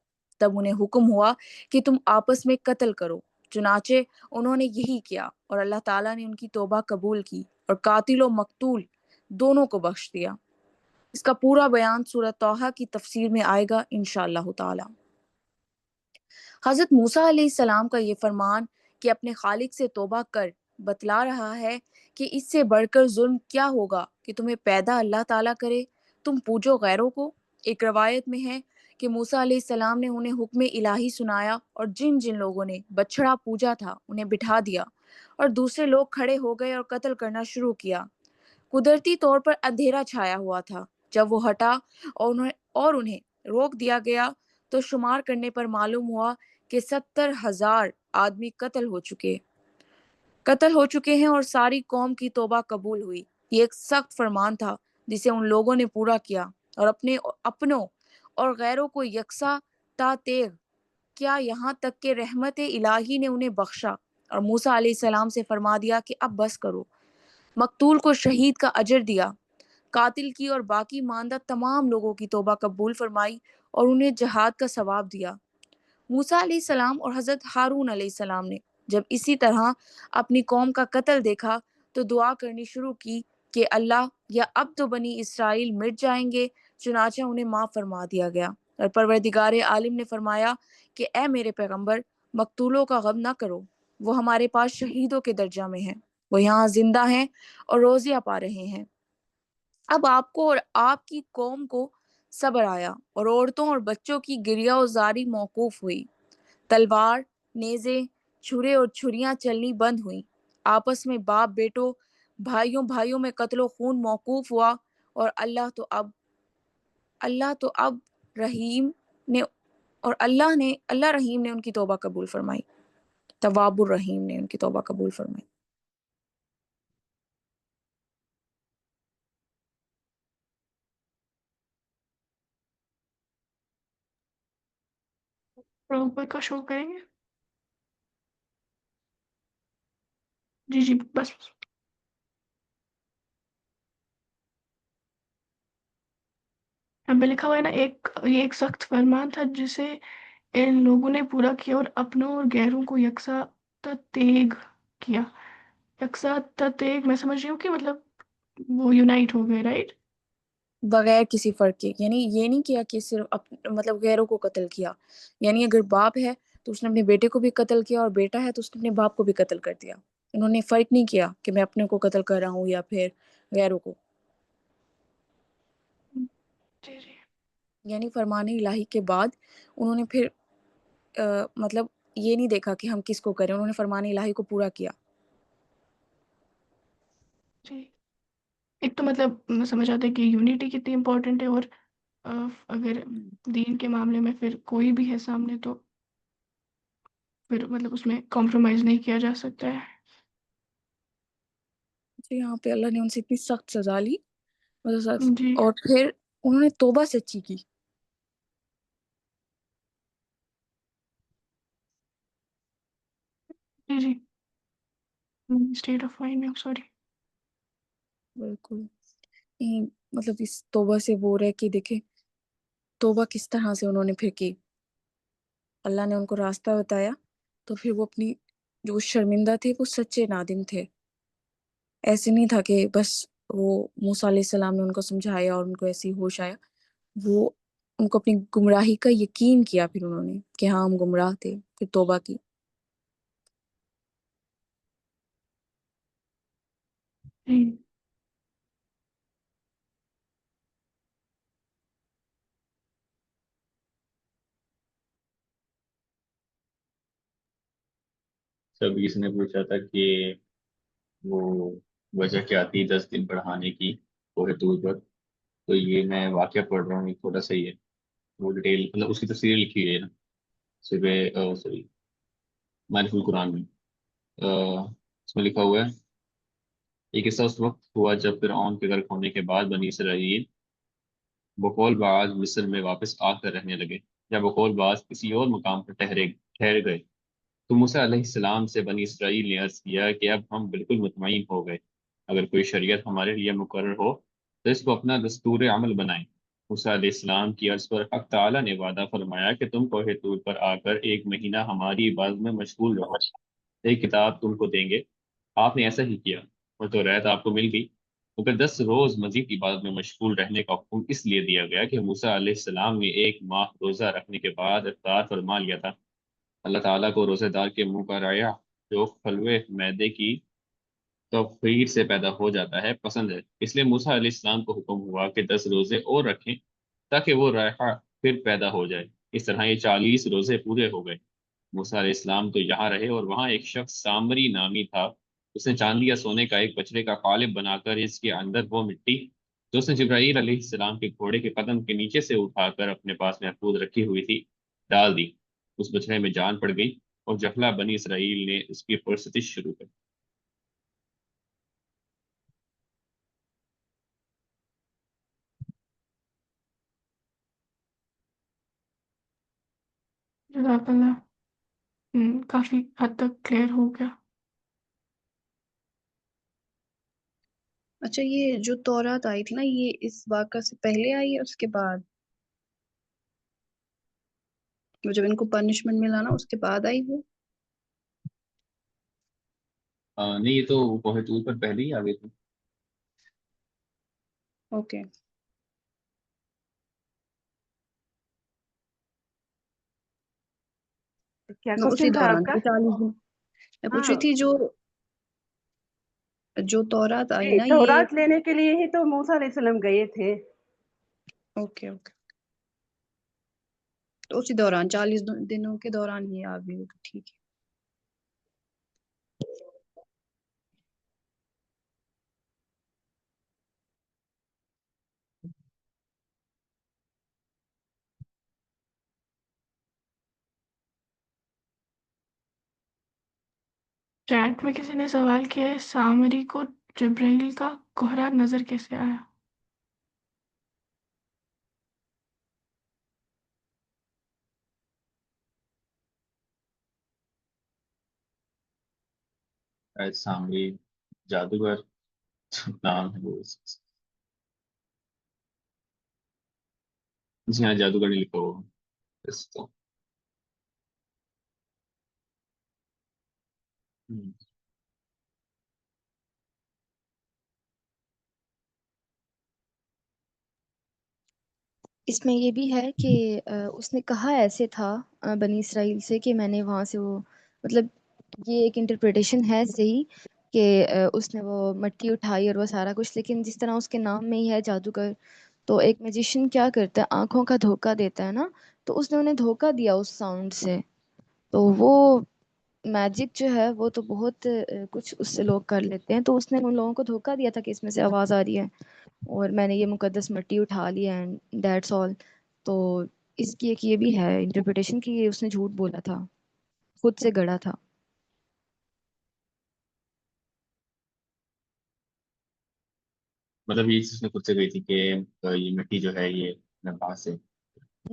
تب انہیں حکم ہوا کہ تم آپس میں قتل کرو۔ چنانچہ انہوں نے یہی کیا اور اللہ تعالیٰ نے ان کی توبہ قبول کی اور قاتل و مقتول دونوں کو بخش دیا۔ اس کا پورا بیان سورہ طٰہٰ کی تفسیر میں آئے گا انشاءاللہ تعالی۔ حضرت موسیٰ علیہ السلام کا یہ فرمان کہ اپنے خالق سے توبہ کر بتلا رہا ہے کہ اس سے بڑھ کر ظلم کیا ہوگا کہ تمہیں پیدا اللہ تعالیٰ کرے، تم پوجو غیروں کو۔ ایک روایت میں ہے کہ موسیٰ علیہ السلام نے انہیں حکم الہی سنایا اور جن جن لوگوں نے بچھڑا پوجا تھا انہیں بٹھا دیا اور دوسرے لوگ کھڑے ہو گئے اور قتل کرنا شروع کیا۔ قدرتی طور پر اندھیرا چھایا ہوا تھا۔ جب وہ ہٹا اور انہیں روک دیا گیا تو شمار کرنے پر معلوم ہوا کہ 70,000 آدمی قتل ہو چکے ہیں اور ساری قوم کی توبہ قبول ہوئی۔ یہ ایک سخت فرمان تھا جسے ان لوگوں نے پورا کیا اور اپنوں اور غیروں کو یکساں تا تیغ کیا، یہاں تک کہ رحمت الہی نے انہیں بخشا اور موسیٰ علیہ السلام سے فرما دیا کہ اب بس کرو۔ مقتول کو شہید کا اجر دیا، قاتل کی اور باقی ماندہ تمام لوگوں کی توبہ قبول فرمائی اور انہیں جہاد کا ثواب دیا۔ موسیٰ علیہ السلام اور حضرت ہارون علیہ السلام نے جب اسی طرح اپنی قوم کا قتل دیکھا تو دعا کرنی شروع کی کہ اللہ، یا اب تو بنی اسرائیل مٹ جائیں گے، چنانچہ انہیں معاف فرما دیا گیا۔ اور پروردگار عالم نے فرمایا کہ اے میرے پیغمبر، مقتولوں کا غم نہ کرو، وہ ہمارے پاس شہیدوں کے درجہ میں ہیں، وہ یہاں زندہ ہیں اور روزیاں پا رہے ہیں۔ اب آپ کو اور آپ کی قوم کو صبر آیا اور عورتوں اور بچوں کی گریہ و زاری موقوف ہوئی۔ تلوار، نیزے، چھرے اور چھریاں چلنی بند ہوئیں۔ آپس میں باپ بیٹوں، بھائیوں میں قتل و خون موقوف ہوا اور اللہ رحیم نے ان کی توبہ قبول فرمائی۔ تواب الرحیم نے ان کی توبہ قبول فرمائی۔ اوپر کا شو کریں گے؟ جی بس۔ یہاں پہ لکھا ہوا ہے نا، یہ ایک سخت فرمان تھا جسے ان لوگوں نے پورا کیا اور اپنوں اور غیروں کو یکساں تیغ کیا۔ یکساں تیغ میں سمجھ رہی ہوں کہ مطلب وہ یونائٹ ہو گئے، رائٹ؟ بغیر کسی فرق کے، یعنی یہ نہیں کیا کہ صرف مطلب غیروں کو قتل کیا، یعنی اگر باپ ہے تو اس نے اپنے بیٹے کو بھی قتل کیا اور بیٹا ہے تو اس نے اپنے باپ کو بھی قتل کر دیا۔ انہوں نے فرق نہیں کیا کہ میں اپنے کو قتل کر رہا ہوں یا پھر غیروں کو۔ جی یعنی فرمان الہی کے بعد انہوں نے پھر مطلب یہ نہیں دیکھا کہ ہم کس کو کریں، انہوں نے فرمان الہی کو پورا کیا۔ جی، ایک تو مطلب سمجھ آتا ہے کہ یونٹی کتنی امپورٹنٹ ہے، اور اگر دین کے معاملے میں پھر کوئی بھی ہے سامنے تو پھر مطلب اس میں کمپرومائز نہیں کیا جا سکتا ہے۔ جی، یہاں پہ اللہ نے ان سے اتنی سخت سزا لی جی اور پھر انہوں نے توبہ سچی کی۔ جی اسٹیٹ آف مائنڈ میں، سوری۔ بالکل، مطلب اس توبہ سے وہ رہ کے دیکھے توبہ کس طرح سے انہوں نے پھر کی۔ اللہ نے ان کو راستہ بتایا تو پھر وہ اپنی جو شرمندہ تھے وہ سچے نادم تھے۔ ایسے نہیں تھا کہ بس وہ موسیٰ علیہ السلام نے ان کو سمجھایا اور ان کو ایسی ہوش آیا، وہ ان کو اپنی گمراہی کا یقین کیا پھر انہوں نے کہ ہاں ہم گمراہ تھے، پھر توبہ کی۔ سب اس نے پوچھا تھا کہ وہ وجہ کیا تھی 10 دن بڑھانے کی کوہ طور پر، تو یہ میں واقعہ پڑھ رہا ہوں، تھوڑا سا ہی ہے، وہ ڈیٹیل مطلب اس کی تفسیر لکھی ہوئی ہے نا صرف سوری معرف القرآن میں۔ اس میں لکھا ہوا ہے یہ قصہ اس وقت ہوا جب فرعون کے غرق ہونے کے بعد بنی اسرائیل بقول بعض مصر میں واپس آ کر رہنے لگے، یا بقول بعض کسی اور مقام پر ٹھہرے ٹھہر گئے۔ تو موسیٰ علیہ السلام سے بنی اسرائیل نے عرض کیا کہ اب ہم بالکل مطمئن ہو گئے، اگر کوئی شریعت ہمارے لیے مقرر ہو تو اس کو اپنا دستور عمل بنائیں۔ موسیٰ علیہ السلام کی عرض پر حق تعالیٰ نے وعدہ فرمایا کہ تم کوہ طور پر آ کر 1 مہینہ ہماری عبادت میں مشغول رہو، ایک کتاب تم کو دیں گے۔ آپ نے ایسا ہی کیا اور تو ریت آپ کو مل گئی، مگر 10 روز مزید عبادت میں مشغول رہنے کا حکم اس لیے دیا گیا کہ موسیٰ علیہ السلام نے 1 ماہ روزہ رکھنے کے بعد افطار فرما لیا تھا۔ اللہ تعالیٰ کو روزے دار کے منہ کا رایا جو خلوے معدے کی تفخیر سے پیدا ہو جاتا ہے پسند ہے، اس لیے موسیٰ علیہ السلام کو حکم ہوا کہ 10 روزے اور رکھیں تاکہ وہ رائحہ پھر پیدا ہو جائے۔ اس طرح یہ 40 روزے پورے ہو گئے۔ موسیٰ علیہ السلام تو یہاں رہے اور وہاں ایک شخص سامری نامی تھا، اس نے چاندی یا سونے کا ایک بچڑے کا قالب بنا کر اس کے اندر وہ مٹی جو اس نے جبرائیل علیہ السلام کے گھوڑے کے قدم کے نیچے سے اٹھا کر اپنے پاس محفوظ رکھی ہوئی تھی ڈال دی۔ اس بچڑے میں جان پڑ گئی اور جہلا بنی اسرائیل نے اس کی پرستش شروع کر۔ جزاک اللہ۔ کافی حد تک کلیئر ہو گیا۔ اچھا، یہ جو تورات آئی تھی نا، یہ اس واقعہ سے پہلے آئی ہے اس کے بعد؟ وہ جب ان کو پنشمنٹ ملا نا اس کے بعد آئی وہ؟ نہیں، یہ تو کوہ طور پر پہلے ہی آ گئے تھے۔ اوکے۔ کیا میں اسی کوشچن تھا آپ دوران کا؟ تھی 40 دن میں پوچھ رہی ہاں تھی، جو تورات آئی نہیں، نا یہ۔ تورات لینے کے لیے ہی تو موسیٰ علیہ السلام گئے تھے۔ اوکے اوکے، تو اسی دوران 40 دنوں کے دوران ہی آ گئی ہوگی، ٹھیک ہے۔ چیٹ میں کسی نے سوال کیا ہے، سامری کو جبرائیل کا کوہرا نظر کیسے آیا؟ شاید سامری جادوگر نام ہے وہ، جی ہاں جادوگر نے لکھا ہوا اس تو۔ ہم۔ اس میں یہ بھی ہے کہ اس نے کہا ایسے تھا بنی اسرائیل سے کہ میں نے وہاں سے وہ، مطلب یہ ایک انٹرپریٹیشن ہے صحیح کہ اس نے وہ مٹی اٹھائی اور وہ سارا کچھ، لیکن جس طرح اس کے نام میں ہی ہے جادوگر، تو ایک میجیشین کیا کرتا ہے، آنکھوں کا دھوکہ دیتا ہے نا، تو اس نے انہیں دھوکہ دیا اس ساؤنڈ سے، تو وہ میجک جو ہے وہ تو بہت کچھ اس سے لوگ کر لیتے ہیں، تو اس نے ان لوگوں کو دھوکہ دیا تھا کہ اس میں سے آواز آ رہی ہے اور میں نے یہ مقدس مٹی اٹھا لی ہے، اینڈ دیٹس آل۔ تو اس کی ایک یہ بھی ہے انٹرپریٹیشن کہ اس نے جھوٹ بولا تھا، خود سے گڑا تھا۔ مطلب یہ چیز میں خود سے گئی تھی کہ یہ مٹی جو ہے یہ اپنے پاس سے۔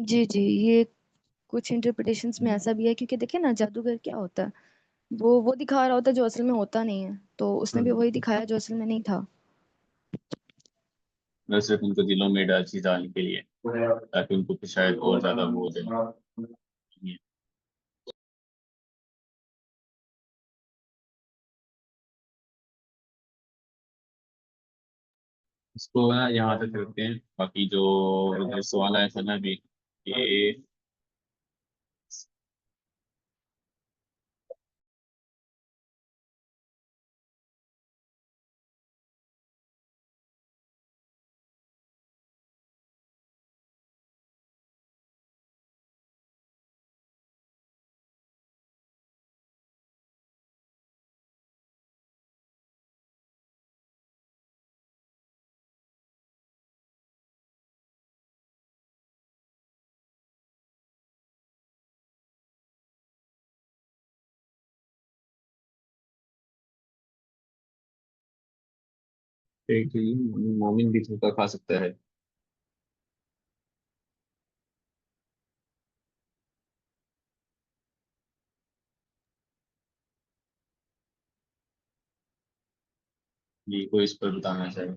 جی جی، یہ کچھ انٹرپریٹیشنس میں ایسا بھی ہے، کیونکہ دیکھیں نا جادوگر کیا ہوتا ہے، وہ دکھا رہا ہوتا ہے جو اصل میں ہوتا نہیں ہے، تو اس نے بھی وہی دکھایا جو اصل میں نہیں تھا۔ میں صرف ان کو دلوں میں ڈال چیز ڈالنے کے لیے تاکہ ان کو پھر شاید اور زیادہ وہ ہو جائے۔ اس کو نا یہاں تک رکھتے ہیں، باقی جو ادھر سوال آیا تھا نا ابھی کہ ایک مومن بھی دھوکا کھا سکتا ہے۔ جی کوئی اس پر بتانا چاہے؟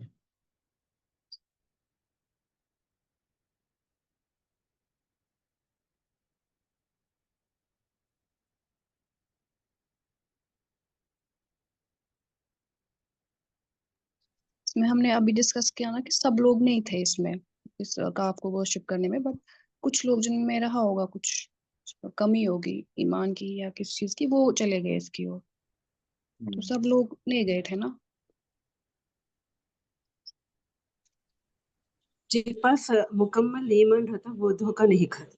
اس میں ہم نے ابھی ڈسکس کیا نا کہ سب لوگ نہیں تھے اس میں، اس کاف کو ورشپ کرنے میں، بٹ کچھ لوگ جن میں رہا ہوگا کچھ کمی ہوگی ایمان کی یا کس چیز کی، وہ چلے گئے اس کی اور، تو سب لوگ نہیں گئے تھے نا۔ جن کے پاس مکمل ایمان رہتا وہ دھوکہ نہیں کھاتے۔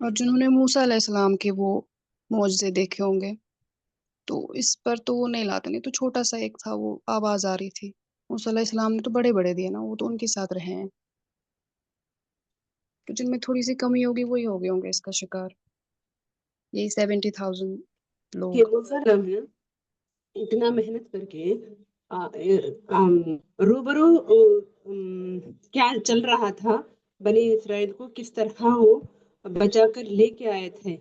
اور جنہوں نے موسیٰ علیہ السلام کے وہ معجزے دیکھے ہوں گے تو اس پر تو وہ نہیں لاتے، نہیں تو چھوٹا سا ایک تھا، وہ آواز آ رہی تھی، موسیٰ علیہ السلام نے تو بڑے بڑے دیے نا، وہ تو ان کے ساتھ رہے ہیں، تو جن میں تھوڑی سی کمی ہوگی وہی ہو گئے ہوں گے اس کا شکار، یہی 70,000 لوگ۔ کہ موسیٰ علیہ السلام نے اتنا محنت کر کے روبرو کیا چل رہا تھا بنی اسرائیل کو، کس طرح وہ بچا کر لے کے آئے تھے،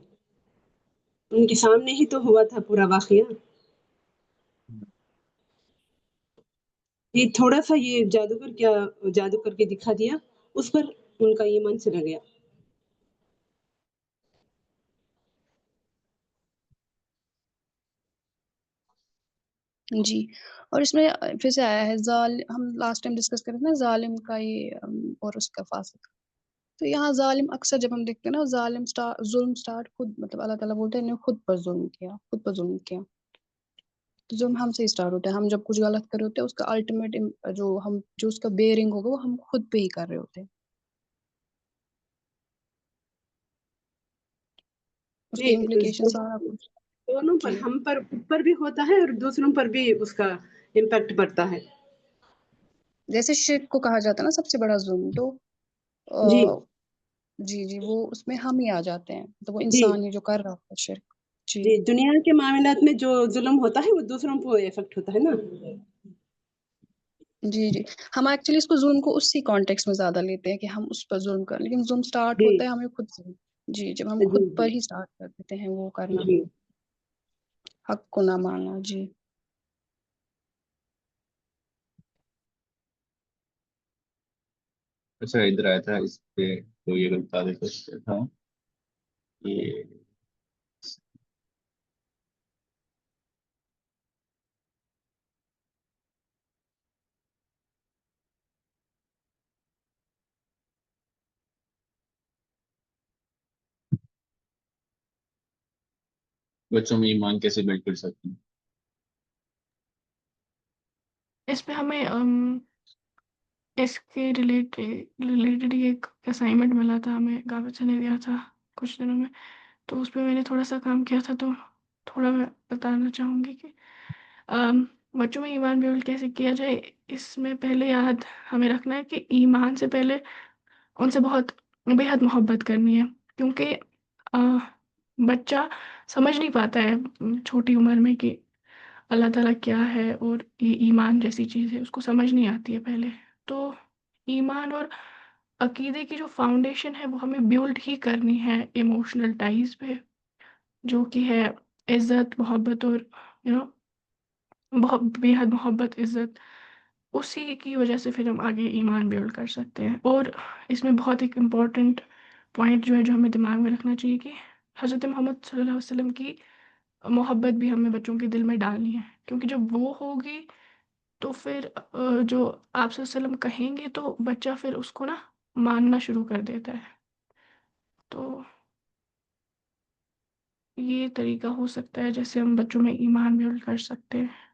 ان کے سامنے ہی تو ہوا تھا پورا واقعہ۔ یہ تھوڑا سا یہ جادوگر کیا جادو کر کے دکھا دیا، اس پر ان کا ایمان چلا گیا۔ جی، اور اس میں پھر سے آیا ہے ہم لاسٹ ٹائم ڈسکس کر رہے تھے نا ظالم کا یہ اور اس کا فاسق، تو یہاں ظالم اکثر جب ہم دیکھتے ہیں نا ظالم ظلم سٹارٹ خود، مطلب اللہ تعالیٰ بولتے ہیں انہوں نے خود پر ظلم کیا، خود پر ظلم کیا، تو ظلم ہم سے اسٹارٹ ہوتا ہے، ہم جب کچھ غلط کر رہے ہوتے ہیں اس کا الٹیمیٹ جو اس کا بیئرنگ ہوگا وہ ہم خود پہ ہی کر رہے ہوتے ہیں، اس جی کے امپلیکیشن سارا کچھ۔ دونوں پر، جی ہم پر اوپر بھی ہوتا ہے اور دوسروں پر بھی اس کا امپیکٹ پڑتا ہے۔ جیسے شرک کو کہا جاتا ہے نا سب سے بڑا ظلم، تو جی جی جی وہ اس میں ہم ہی آ جاتے ہیں، تو وہ جی انسان ہی جو کر رہا ہوتا ہے شرک۔ جی جی دنیا کے معاملات میں جو ظلم ہوتا ہے وہ دوسروں کو افیکٹ ہوتا ہے نا۔ جی جی ہم ایکچولی اس کو ظلم کو اسی کانٹیکس میں زیادہ لیتے ہیں کہ ہم اس پر ظلم کریں، لیکن ظلم سٹارٹ جی ہوتا ہے ہمیں خود سے، جی جب ہم جی خود پر جی ہی سٹارٹ کر دیتے ہیں وہ کرنا، جی حق کو نہ ماننا۔ جی اچھا ادھر آیا تھا اس پہ کوئی اگر بتا دے تو تھا یہ بچوں میں ایمان کیسے بلڈ کر سکتے ہیں؟ اس پہ ہمیں اس کے ریلیٹڈ ہی ایک اسائنمنٹ ملا تھا ہمیں، کاغذ نے دیا تھا کچھ دنوں میں، تو اس پہ میں نے تھوڑا سا کام کیا تھا، تو تھوڑا میں بتانا چاہوں گی کہ بچوں میں ایمان بلڈ کیسے کیا جائے۔ اس میں پہلے یاد ہمیں رکھنا ہے کہ ایمان سے پہلے ان سے بہت بے حد محبت کرنی ہے، کیونکہ بچہ سمجھ نہیں پاتا ہے چھوٹی عمر میں کہ اللہ تعالیٰ کیا ہے اور یہ ایمان جیسی چیز ہے، اس کو سمجھ نہیں آتی ہے پہلے، تو ایمان اور عقیدے کی جو فاؤنڈیشن ہے وہ ہمیں بیلڈ ہی کرنی ہے ایموشنل ٹائز پہ، جو کہ ہے عزت، محبت اور بہت بے حد محبت، عزت، اسی کی وجہ سے پھر ہم آگے ایمان بیلڈ کر سکتے ہیں۔ اور اس میں بہت ایک امپورٹنٹ پوائنٹ جو ہے جو ہمیں دماغ میں رکھنا چاہیے کہ حضرت محمد صلی اللہ علیہ وسلم کی محبت بھی ہمیں بچوں کے دل میں ڈالنی ہے، کیونکہ جب وہ ہوگی تو پھر جو آپ صلی اللہ علیہ وسلم کہیں گے تو بچہ پھر اس کو نا ماننا شروع کر دیتا ہے، تو یہ طریقہ ہو سکتا ہے جیسے ہم بچوں میں ایمان بیلڈ کر سکتے ہیں۔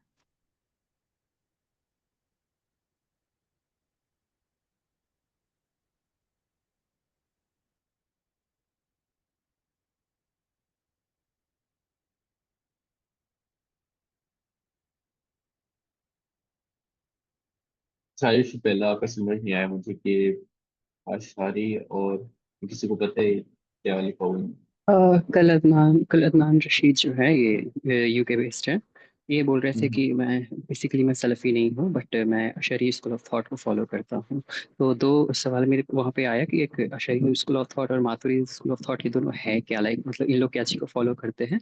سائش پہلا آپ کا سمجھ نہیں آیا مجھے کہ اشعری اور کسی کو پتہ ہے کیا لکھا ہوا ہے؟ کل عدنان رشید جو ہے یہ یو کے بیسڈ ہے، یہ بول رہے تھے ہم، کہ میں بیسیکلی میں سلفی نہیں ہوں، بٹ میں اشعری اسکول آف تھاٹ کو فالو کرتا ہوں. تو دو سوال میرے وہاں پہ آیا کہ ایک اشعری اسکول آف تھاٹ اور ماتوری اسکول آف تھاٹ، یہ دونوں ہے کیا، لائک مطلب ان لوگ کیا چیز کو فالو کرتے ہیں.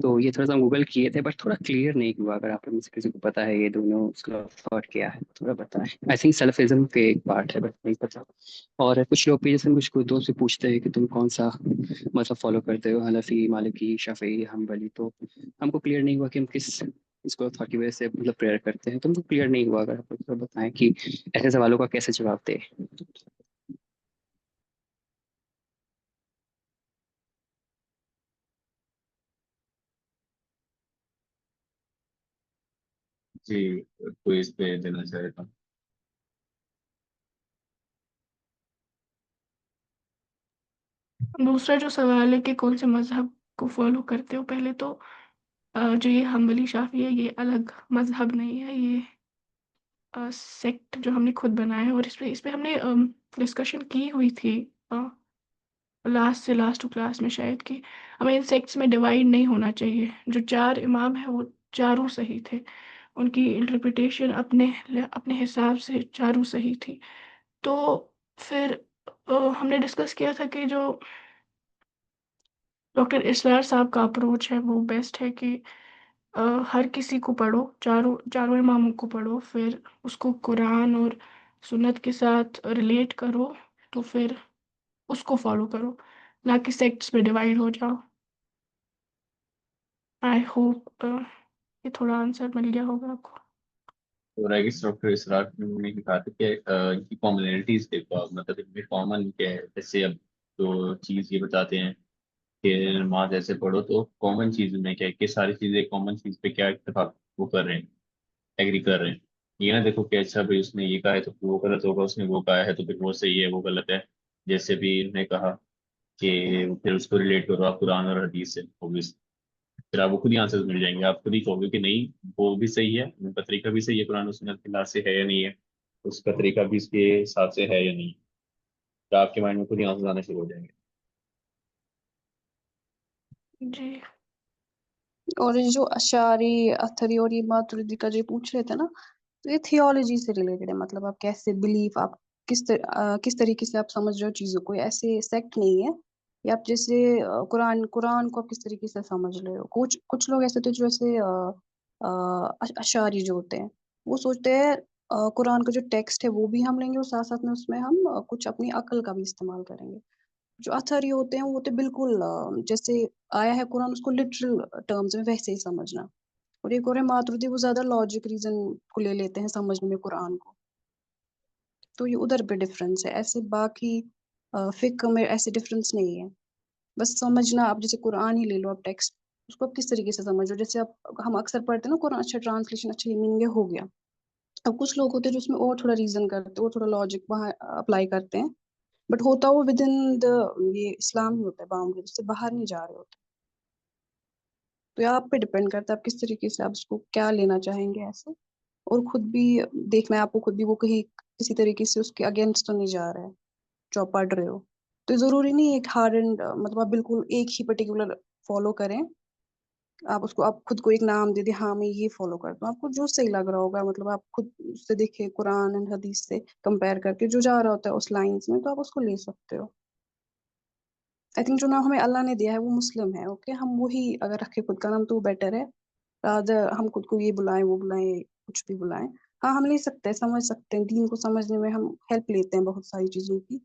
تو یہ تھوڑا سا گوگل کیے تھے بٹ تھوڑا کلیئر نہیں ہوا. اگر آپ میں سے کسی کو پتا ہے یہ دونوں اسکول آف تھاٹ کیا ہے تو تھوڑا بتائیں. آئی تھنک سلفزم کے ایک پارٹ ہے بٹ نہیں پتا. اور کچھ لوگ بھی جیسے کچھ دوست سے پوچھتے ہیں کہ تم کون سا مذہب فالو کرتے ہو، حنفی، مالکی، شافعی، حنبلی. تو ہم کو کلیئر نہیں ہوا کہ ہم کس اس کو تھا کی وجہ سے مطلب پریئر کرتے ہیں. تو ہم کو کلیئر نہیں ہوا. اگر آپ کو بتائیں کہ ایسے سوالوں کا کیسے جواب دیں. جی کوئی اس پہ دینا چاہے گا؟ دوسرا جو سوال ہے کہ کون سے مذہب کو فالو کرتے ہو، پہلے تو جو یہ حنبلی شافعی ہے یہ الگ مذہب نہیں ہے، یہ سیکٹ جو ہم نے خود بنایا ہے. اور اس پہ ہم نے ڈسکشن کی ہوئی تھی لاسٹ کلاس میں شاید، کہ ہمیں ان سیکٹس میں ڈیوائڈ نہیں ہونا چاہیے. جو 4 امام ہیں وہ چاروں صحیح تھے، ان کی انٹرپریٹیشن اپنے حساب سے چاروں صحیح تھی. تو پھر ہم نے ڈسکس کیا تھا کہ جو ڈاکٹر اسرار صاحب کا اپروچ ہے وہ بیسٹ ہے، کہ ہر کسی کو پڑھو، چاروں اماموں کو پڑھو، پھر اس کو قرآن اور سنت کے ساتھ ریلیٹ کرو، تو پھر اس کو فالو کرو، نہ کہ سیکٹس میں ڈیوائڈ ہو جاؤ. آئی ہوپ یہ تھوڑا آنسر مل گیا ہوگا آپ کو. اور آئی گیس ڈاکٹر اسرار نے کہا تھا کہ ان کی کامنلٹیز دیکھو آپ، مطلب ان میں کامن کیا ہے. جیسے اب جو چیز یہ بتاتے ہیں کہ نماز ایسے پڑھو، تو کامن چیز میں کیا ہے کہ ساری چیزیں کامن چیز پہ کیا اتفاق وہ کر رہے ہیں، ایگری کر رہے ہیں. یہ نہ دیکھو کہ اچھا بھائی اس نے یہ کہا ہے تو وہ غلط ہوگا، اس نے وہ کہا ہے تو پھر وہ صحیح ہے وہ غلط ہے. جیسے بھی انہوں نے کہا کہ پھر اس کو ریلیٹ کرو آپ قرآن اور حدیث سے، obvious. پھر آپ کو خود ہی آنسر مل جائیں گے، آپ خود ہی کہو گے کہ نہیں وہ بھی صحیح ہے، ان کا طریقہ بھی صحیح ہے، قرآن و سنت کے لحاظ سے ہے یا نہیں ہے، اس کا طریقہ بھی اس کے حساب سے ہے یا نہیں. تو آپ کے مائنڈ میں خود ہی آنسر آنا شروع ہو جائیں گے. جی اور یہ جو اشعری، اتھری اور یہ ماتریدی کا جو پوچھ رہے تھے نا، تو یہ تھیولوجی سے ریلیٹڈ ہے. مطلب آپ کیسے بلیف، آپ کس طریقے سے آپ سمجھ رہے ہو چیزوں کو. یہ ایسے سیکٹ نہیں ہے. یا آپ جیسے قرآن کو آپ کس طریقے سے سمجھ رہے ہو. کچھ لوگ ایسے تھے جو ایسے اشعری جو ہوتے ہیں وہ سوچتے ہیں قرآن کا جو ٹیکسٹ ہے وہ بھی ہم لیں گے، اور ساتھ ساتھ میں اس میں ہم کچھ اپنی عقل کا بھی استعمال کریں گے. جو اتھری ہوتے ہیں وہ تو بالکل جیسے آیا ہے قرآن اس کو لٹرل ٹرمز میں ویسے ہی سمجھنا. اور ایک اور ہے ماتریدی، وہ زیادہ لاجک ریزن کو لے لیتے ہیں سمجھنے میں قرآن کو. تو یہ ادھر پہ ڈفرینس ہے. ایسے باقی فقہ میں ایسے ڈفرینس نہیں ہے. بس سمجھنا، آپ جیسے قرآن ہی لے لو، آپ ٹیکسٹ اس کو آپ کس طریقے سے سمجھو. جیسے ہم اکثر پڑھتے ہیں نا قرآن، اچھا ٹرانسلیشن، اچھا یہ میننگ ہو گیا. اب کچھ لوگ ہوتے ہیں جو اس میں اور تھوڑا ریزن کرتے ہیں اور تھوڑا لاجک وہاں اپلائی کرتے ہیں، بٹ ہوتا وہ ود ان دا یہ اسلام ہی ہوتا ہے، باؤنڈری، اس سے باہر نہیں جا رہے ہوتے. تو یہ آپ پہ ڈپینڈ کرتا ہے آپ کس طریقے سے آپ اس کو کیا لینا چاہیں گے ایسے. اور خود بھی دیکھنا ہے آپ کو، خود بھی وہ کہیں کسی طریقے سے اس کے اگینسٹ تو نہیں جا رہا ہے جو آپ پڑھ رہے ہو. تو ضروری نہیں ایک ہارڈ اینڈ مطلب آپ بالکل ایک ہی پرٹیکولر فالو کریں. آپ اس کو، آپ خود کو ایک نام دے دیں، ہاں میں یہ فالو کرتا ہوں. آپ کو جو صحیح لگ رہا ہوگا، مطلب آپ خود اس سے دیکھیں قرآن اور حدیث سے کمپیئر کر کے جو جا رہا ہوتا ہے اس لائنس میں، تو آپ اس کو لے سکتے ہو. آئی تھنک جو نام ہمیں اللہ نے دیا ہے وہ مسلم ہے. اوکے، ہم وہی اگر رکھے خود کا نام تو وہ بیٹر ہے. ہم خود کو یہ بلائیں وہ بلائیں کچھ بھی بلائیں. ہاں ہم لے سکتے ہیں، سمجھ سکتے ہیں. دین کو سمجھنے میں ہم ہیلپ لیتے ہیں بہت ساری چیزوں کی.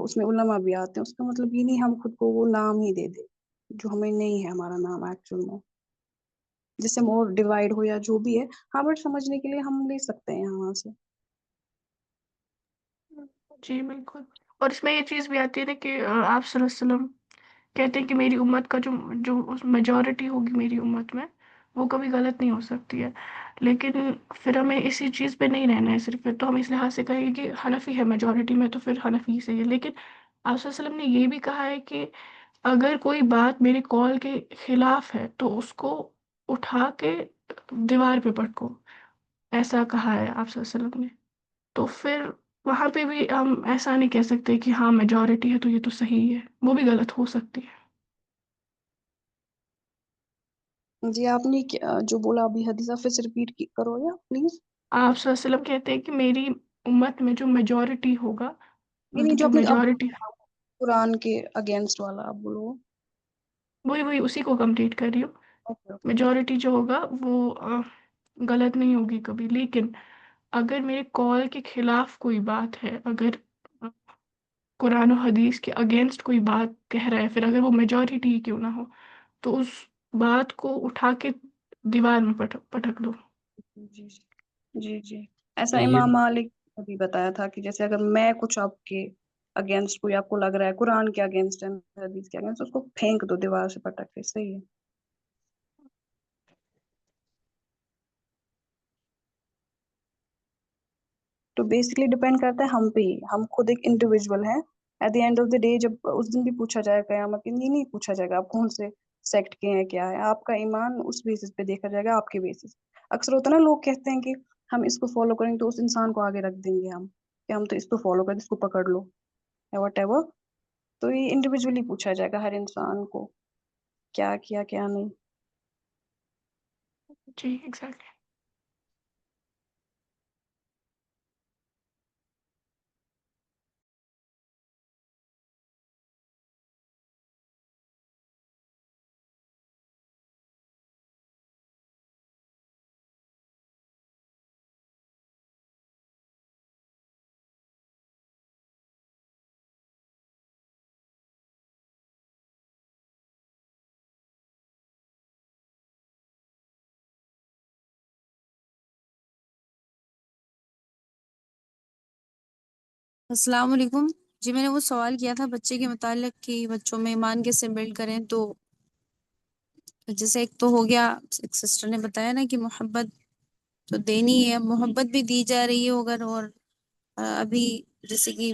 اس میں علماء بھی آتے ہیں. اس کا مطلب یہ نہیں ہم خود کو وہ نام ہی دے دیں جو ہمیں نہیں ہے ہمارا نام ایکچوئل میں، جس سے ہم اور ڈیوائڈ ہو یا جو بھی ہے. ہاں بٹ سمجھنے کے لیے ہم لے سکتے ہیں یہاں سے. جی بالکل. اور اس میں یہ چیز بھی آتی ہے نا کہ آپ صلی اللہ علیہ وسلم کہتے ہیں کہ میری امت کا جو میجورٹی ہوگی میری امت میں وہ کبھی غلط نہیں ہو سکتی ہے. لیکن پھر ہمیں اسی چیز پہ نہیں رہنا ہے صرف. پھر تو ہم اس لحاظ سے کہیں گے کہ حنفی ہے میجورٹی میں تو پھر حنفی سے ہے. لیکن آپ صلی اللہ علیہ وسلم نے یہ بھی کہا ہے کہ اگر کوئی بات میرے کال کے خلاف ہے تو اس کو اٹھا کے دیوار پہ پٹکو، ایسا کہا ہے آپ صلی اللہ علیہ وسلم نے. تو پھر وہاں پہ بھی ہم ایسا نہیں کہہ سکتے کہ ہاں میجورٹی ہے تو یہ تو صحیح ہے، وہ بھی غلط ہو سکتی ہے. جی آپ نے جو بولا ابھی حدیث آپ پھر سے ریپیٹ کرو یا پلیز. آپ صلی اللہ علیہ وسلم کہتے ہیں کہ میری امت میں جو میجورٹی ہوگا، نہیں نہیں، مطلب جو جو آپ نے اب میجورٹی، قرآن کے اگینسٹ والا آپ بولو. وہی اسی کو کمپلیٹ کر رہی ہوں. Okay okay. میجورٹی جو ہوگا وہ غلط نہیں ہوگی کبھی، لیکن اگر میرے کال کے خلاف کوئی بات ہے، اگر قرآن و حدیث کے اگینسٹ کوئی بات کہہ رہا ہے، پھر اگر وہ میجورٹی کیوں نہ ہو، تو اس بات کو اٹھا کے دیوار میں پٹک دو. جی جی جی جی. ایسا یہ امام مالک نے بھی بتایا تھا کہ جیسے اگر میں کچھ آپ کے اگینسٹ کوئی آپ کو لگ رہا ہے قرآن کے اگینسٹ ہے حدیث کے اگینسٹ، اس کو پھینک دو دیوار سے پٹک کے. صحیح ہے. تو بیسکلی ڈپینڈ کرتا ہے ہم پہ ہی. ہم خود ایک انڈیویجول ہیں. At the end of the day جب اس دن بھی پوچھا جائے قیامت کے، نہیں پوچھا جائے گا آپ کون سے سیکٹ کے ہیں کیا ہے. آپ کا ایمان اس بیسس پہ دیکھا جائے گا، آپ کے بیسس. اکثر ہوتا ہے نا، لوگ کہتے ہیں کہ ہم اس کو فالو کریں گے تو اس انسان کو آگے رکھ دیں گے ہم، کہ ہم تو اس کو فالو کریں، اس کو پکڑ لو یا وٹ ایور. تو یہ انڈیویجولی پوچھا جائے گا ہر انسان کو کیا کیا کیا نہیں. جی ایگزیکٹلی. السلام علیکم. جی میں نے وہ سوال کیا تھا بچے کے متعلق کہ بچوں میں ایمان کیسے بلڈ کریں. تو جیسے ایک تو ہو گیا، ایک سسٹر نے بتایا نا کہ محبت تو دینی ہے، محبت بھی دی جا رہی ہے اگر، اور ابھی جیسے کہ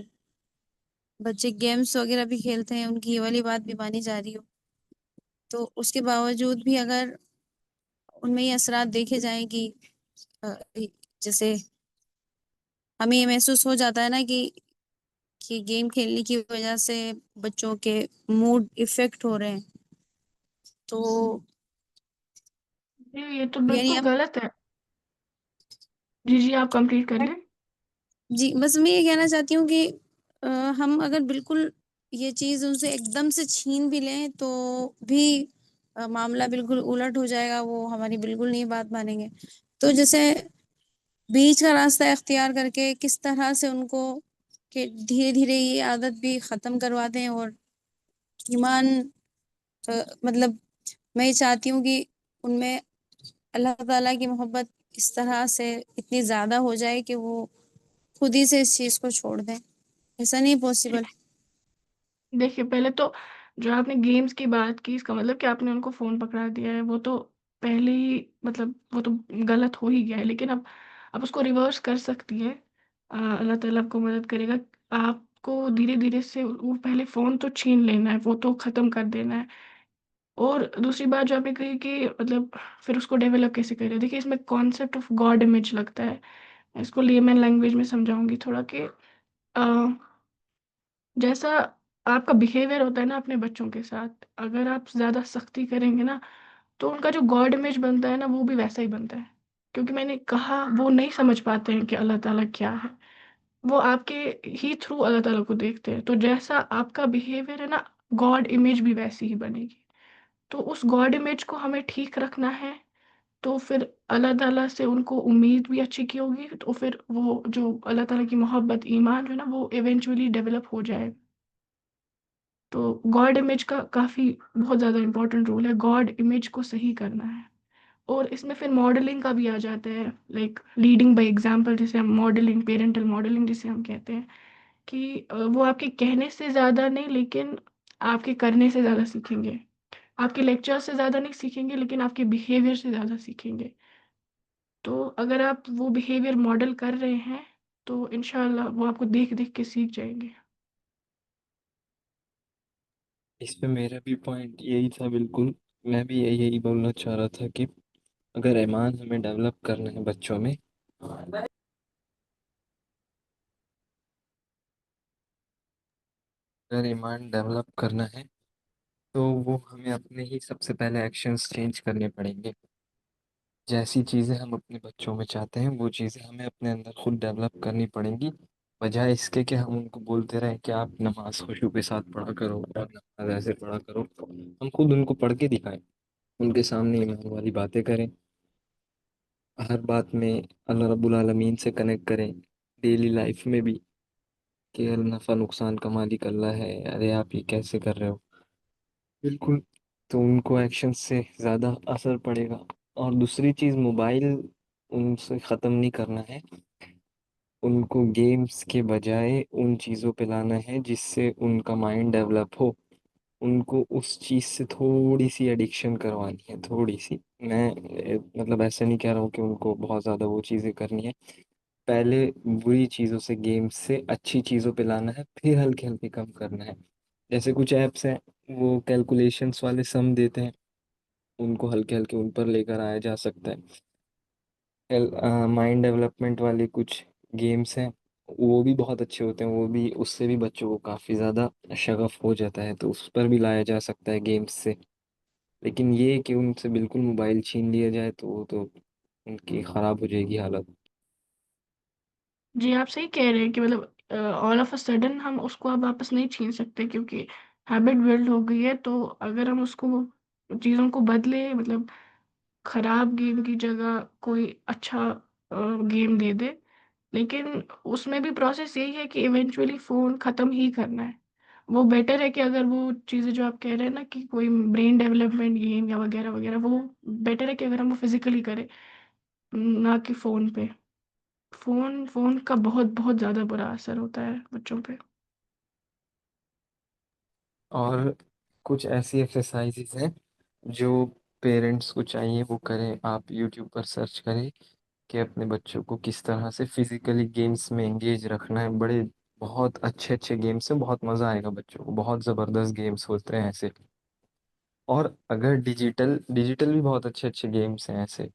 بچے گیمز وغیرہ بھی کھیلتے ہیں، ان کی یہ والی بات بھی مانی جا رہی ہو، تو اس کے باوجود بھی اگر ان میں یہ اثرات دیکھے جائیں کہ جیسے ہمیں یہ محسوس ہو جاتا ہے نا کہ گیم کھیلنے کی وجہ سے بچوں کے موڈ افیکٹ ہو رہے ہیں، تو جی یہ تو یعنی بالکل اب غلط ہے. جی آپ کمپلیٹ کر لیں. جی بس میں یہ کہنا چاہتی ہوں کہ ہم اگر بالکل یہ چیز ان سے ایک دم سے چھین بھی لیں تو بھی معاملہ بالکل الٹ ہو جائے گا، وہ ہماری بالکل نہیں بات مانیں گے. تو جیسے بیچ کا راستہ اختیار کر کے کس طرح سے ان کو کہ دھیرے دھیرے یہ عادت بھی ختم کروا دیں، اور ایمان مطلب میں یہ چاہتی ہوں کہ ان میں اللہ تعالیٰ کی محبت اس طرح سے اتنی زیادہ ہو جائے کہ وہ خود ہی سے اس چیز کو چھوڑ دیں. ایسا نہیں پاسبل. دیکھیے پہلے تو جو آپ نے گیمز کی بات کی، اس کا مطلب کہ آپ نے ان کو فون پکڑا دیا ہے، وہ تو پہلے ہی مطلب وہ تو غلط ہو ہی گیا ہے. لیکن اب اس کو ریورس کر سکتی ہے. اللہ تعالیٰ آپ کو مدد کرے گا. آپ کو دھیرے دھیرے سے وہ پہلے فون تو چھین لینا ہے، وہ تو ختم کر دینا ہے. اور دوسری بات جو آپ نے کہی کہ مطلب پھر اس کو ڈیولپ کیسے کرے، دیکھیے اس میں کانسیپٹ آف گاڈ امیج لگتا ہے. میں اس کو لیمن لینگویج میں سمجھاؤں گی تھوڑا کہ جیسا آپ کا بیہیویئر ہوتا ہے نا اپنے بچوں کے ساتھ، اگر آپ زیادہ سختی کریں گے نا تو ان کا جو گاڈ امیج بنتا ہے نا وہ بھی ویسا ہی بنتا ہے. کیونکہ میں نے کہا وہ نہیں سمجھ پاتے ہیں کہ اللہ تعالیٰ کیا ہے، وہ آپ کے ہی تھرو اللہ تعالیٰ کو دیکھتے ہیں. تو جیسا آپ کا بیہیویئر ہے نا، گاڈ امیج بھی ویسی ہی بنے گی. تو اس گاڈ امیج کو ہمیں ٹھیک رکھنا ہے. تو پھر اللہ تعالیٰ سے ان کو امید بھی اچھی کی ہوگی، تو پھر وہ جو اللہ تعالیٰ کی محبت، ایمان جو ہے نا، وہ ایونچولی ڈیولپ ہو جائے. تو گاڈ امیج کا کافی بہت زیادہ امپورٹنٹ رول ہے، گاڈ امیج کو صحیح کرنا ہے. اور اس میں پھر ماڈلنگ کا بھی آ جاتا ہے، لائک لیڈنگ بائی ایگزامپل، جسے ہم ماڈلنگ، پیرنٹل ماڈلنگ جسے ہم کہتے ہیں، کہ وہ آپ کے کہنے سے زیادہ نہیں لیکن آپ کے کرنے سے زیادہ سیکھیں گے. آپ کے لیکچر سے زیادہ نہیں سیکھیں گے لیکن آپ کے بیہیویئر سے زیادہ سیکھیں گے. تو اگر آپ وہ بیہیویئر ماڈل کر رہے ہیں تو انشاءاللہ وہ آپ کو دیکھ دیکھ کے سیکھ جائیں گے. اس پہ میرا بھی پوائنٹ یہی تھا. بالکل میں بھی یہی بولنا چاہ رہا تھا کہ اگر ایمان ہمیں ڈیولپ کرنا ہے بچوں میں، اگر ایمان ڈیولپ کرنا ہے تو وہ ہمیں اپنے ہی سب سے پہلے ایکشنز چینج کرنے پڑیں گے. جیسی چیزیں ہم اپنے بچوں میں چاہتے ہیں وہ چیزیں ہمیں اپنے اندر خود ڈیولپ کرنی پڑیں گی، بجائے اس کے کہ ہم ان کو بولتے رہیں کہ آپ نماز خشوع کے ساتھ پڑھا کرو اور نماز ایسے پڑھا کرو. ہم خود ان کو پڑھ کے دکھائیں، ان کے سامنے ایمان والی باتیں کریں، ہر بات میں اللہ رب العالمین سے کنیکٹ کریں، ڈیلی لائف میں بھی، کہ نفع نقصان کا مالک اللہ ہے، ارے آپ یہ کیسے کر رہے ہو. بالکل. تو ان کو ایکشن سے زیادہ اثر پڑے گا. اور دوسری چیز، موبائل ان سے ختم نہیں کرنا ہے، ان کو گیمز کے بجائے ان چیزوں پہ لانا ہے جس سے ان کا مائنڈ ڈیولپ ہو. ان کو اس چیز سے تھوڑی سی ایڈکشن کروانی ہے، تھوڑی سی. میں مطلب ایسے نہیں کہہ رہا ہوں کہ ان کو بہت زیادہ وہ چیزیں کرنی ہے. پہلے بری چیزوں سے، گیمز سے اچھی چیزوں پہ لانا ہے، پھر ہلکے ہلکے کم کرنا ہے. جیسے کچھ ایپس ہیں وہ کیلکولیشنس والے سم دیتے ہیں، ان کو ہلکے ہلکے ان پر لے کر آیا جا سکتا ہے. مائنڈ ڈیولپمنٹ والے کچھ گیمس ہیں، وہ بھی بہت اچھے ہوتے ہیں، وہ بھی اس سے بھی بچوں کو کافی زیادہ شغف ہو جاتا ہے، تو اس پر بھی لایا جا سکتا ہے گیمس سے. لیکن یہ کہ ان سے بالکل موبائل چھین لیا جائے تو وہ تو ان کی خراب ہو جائے گی حالت. جی آپ صحیح کہہ رہے ہیں کہ مطلب آل آف اے سڈن ہم اس کو اب واپس نہیں چھین سکتے، کیونکہ ہیبٹ بلڈ ہو گئی ہے. تو اگر ہم اس کو چیزوں کو بدلے، مطلب خراب گیم کی جگہ کوئی اچھا گیم دے دے، لیکن اس میں بھی پروسیس یہی ہے کہ ایونچولی فون ختم ہی کرنا ہے. وہ بیٹر ہے کہ اگر وہ چیزیں جو آپ کہہ رہے ہیں نا کہ کوئی برین ڈیولپمنٹ گیم یا وغیرہ وغیرہ، وہ بیٹر ہے کہ اگر ہم وہ فزیکلی کریں، نہ کہ فون پہ. فون کا بہت بہت زیادہ برا اثر ہوتا ہے بچوں پہ. اور کچھ ایسی ایکسرسائزز ہیں جو پیرنٹس کو چاہیے وہ کریں. آپ یوٹیوب پر سرچ کریں کہ اپنے بچوں کو کس طرح سے فزیکلی گیمس میں انگیج رکھنا ہے. بہت اچھے اچھے گیمس ہیں، بہت مزہ آئے گا بچوں کو، بہت زبردست گیمس ہوتے ہیں ایسے. اور اگر ڈیجیٹل بھی بہت اچھے اچھے گیمس ہیں ایسے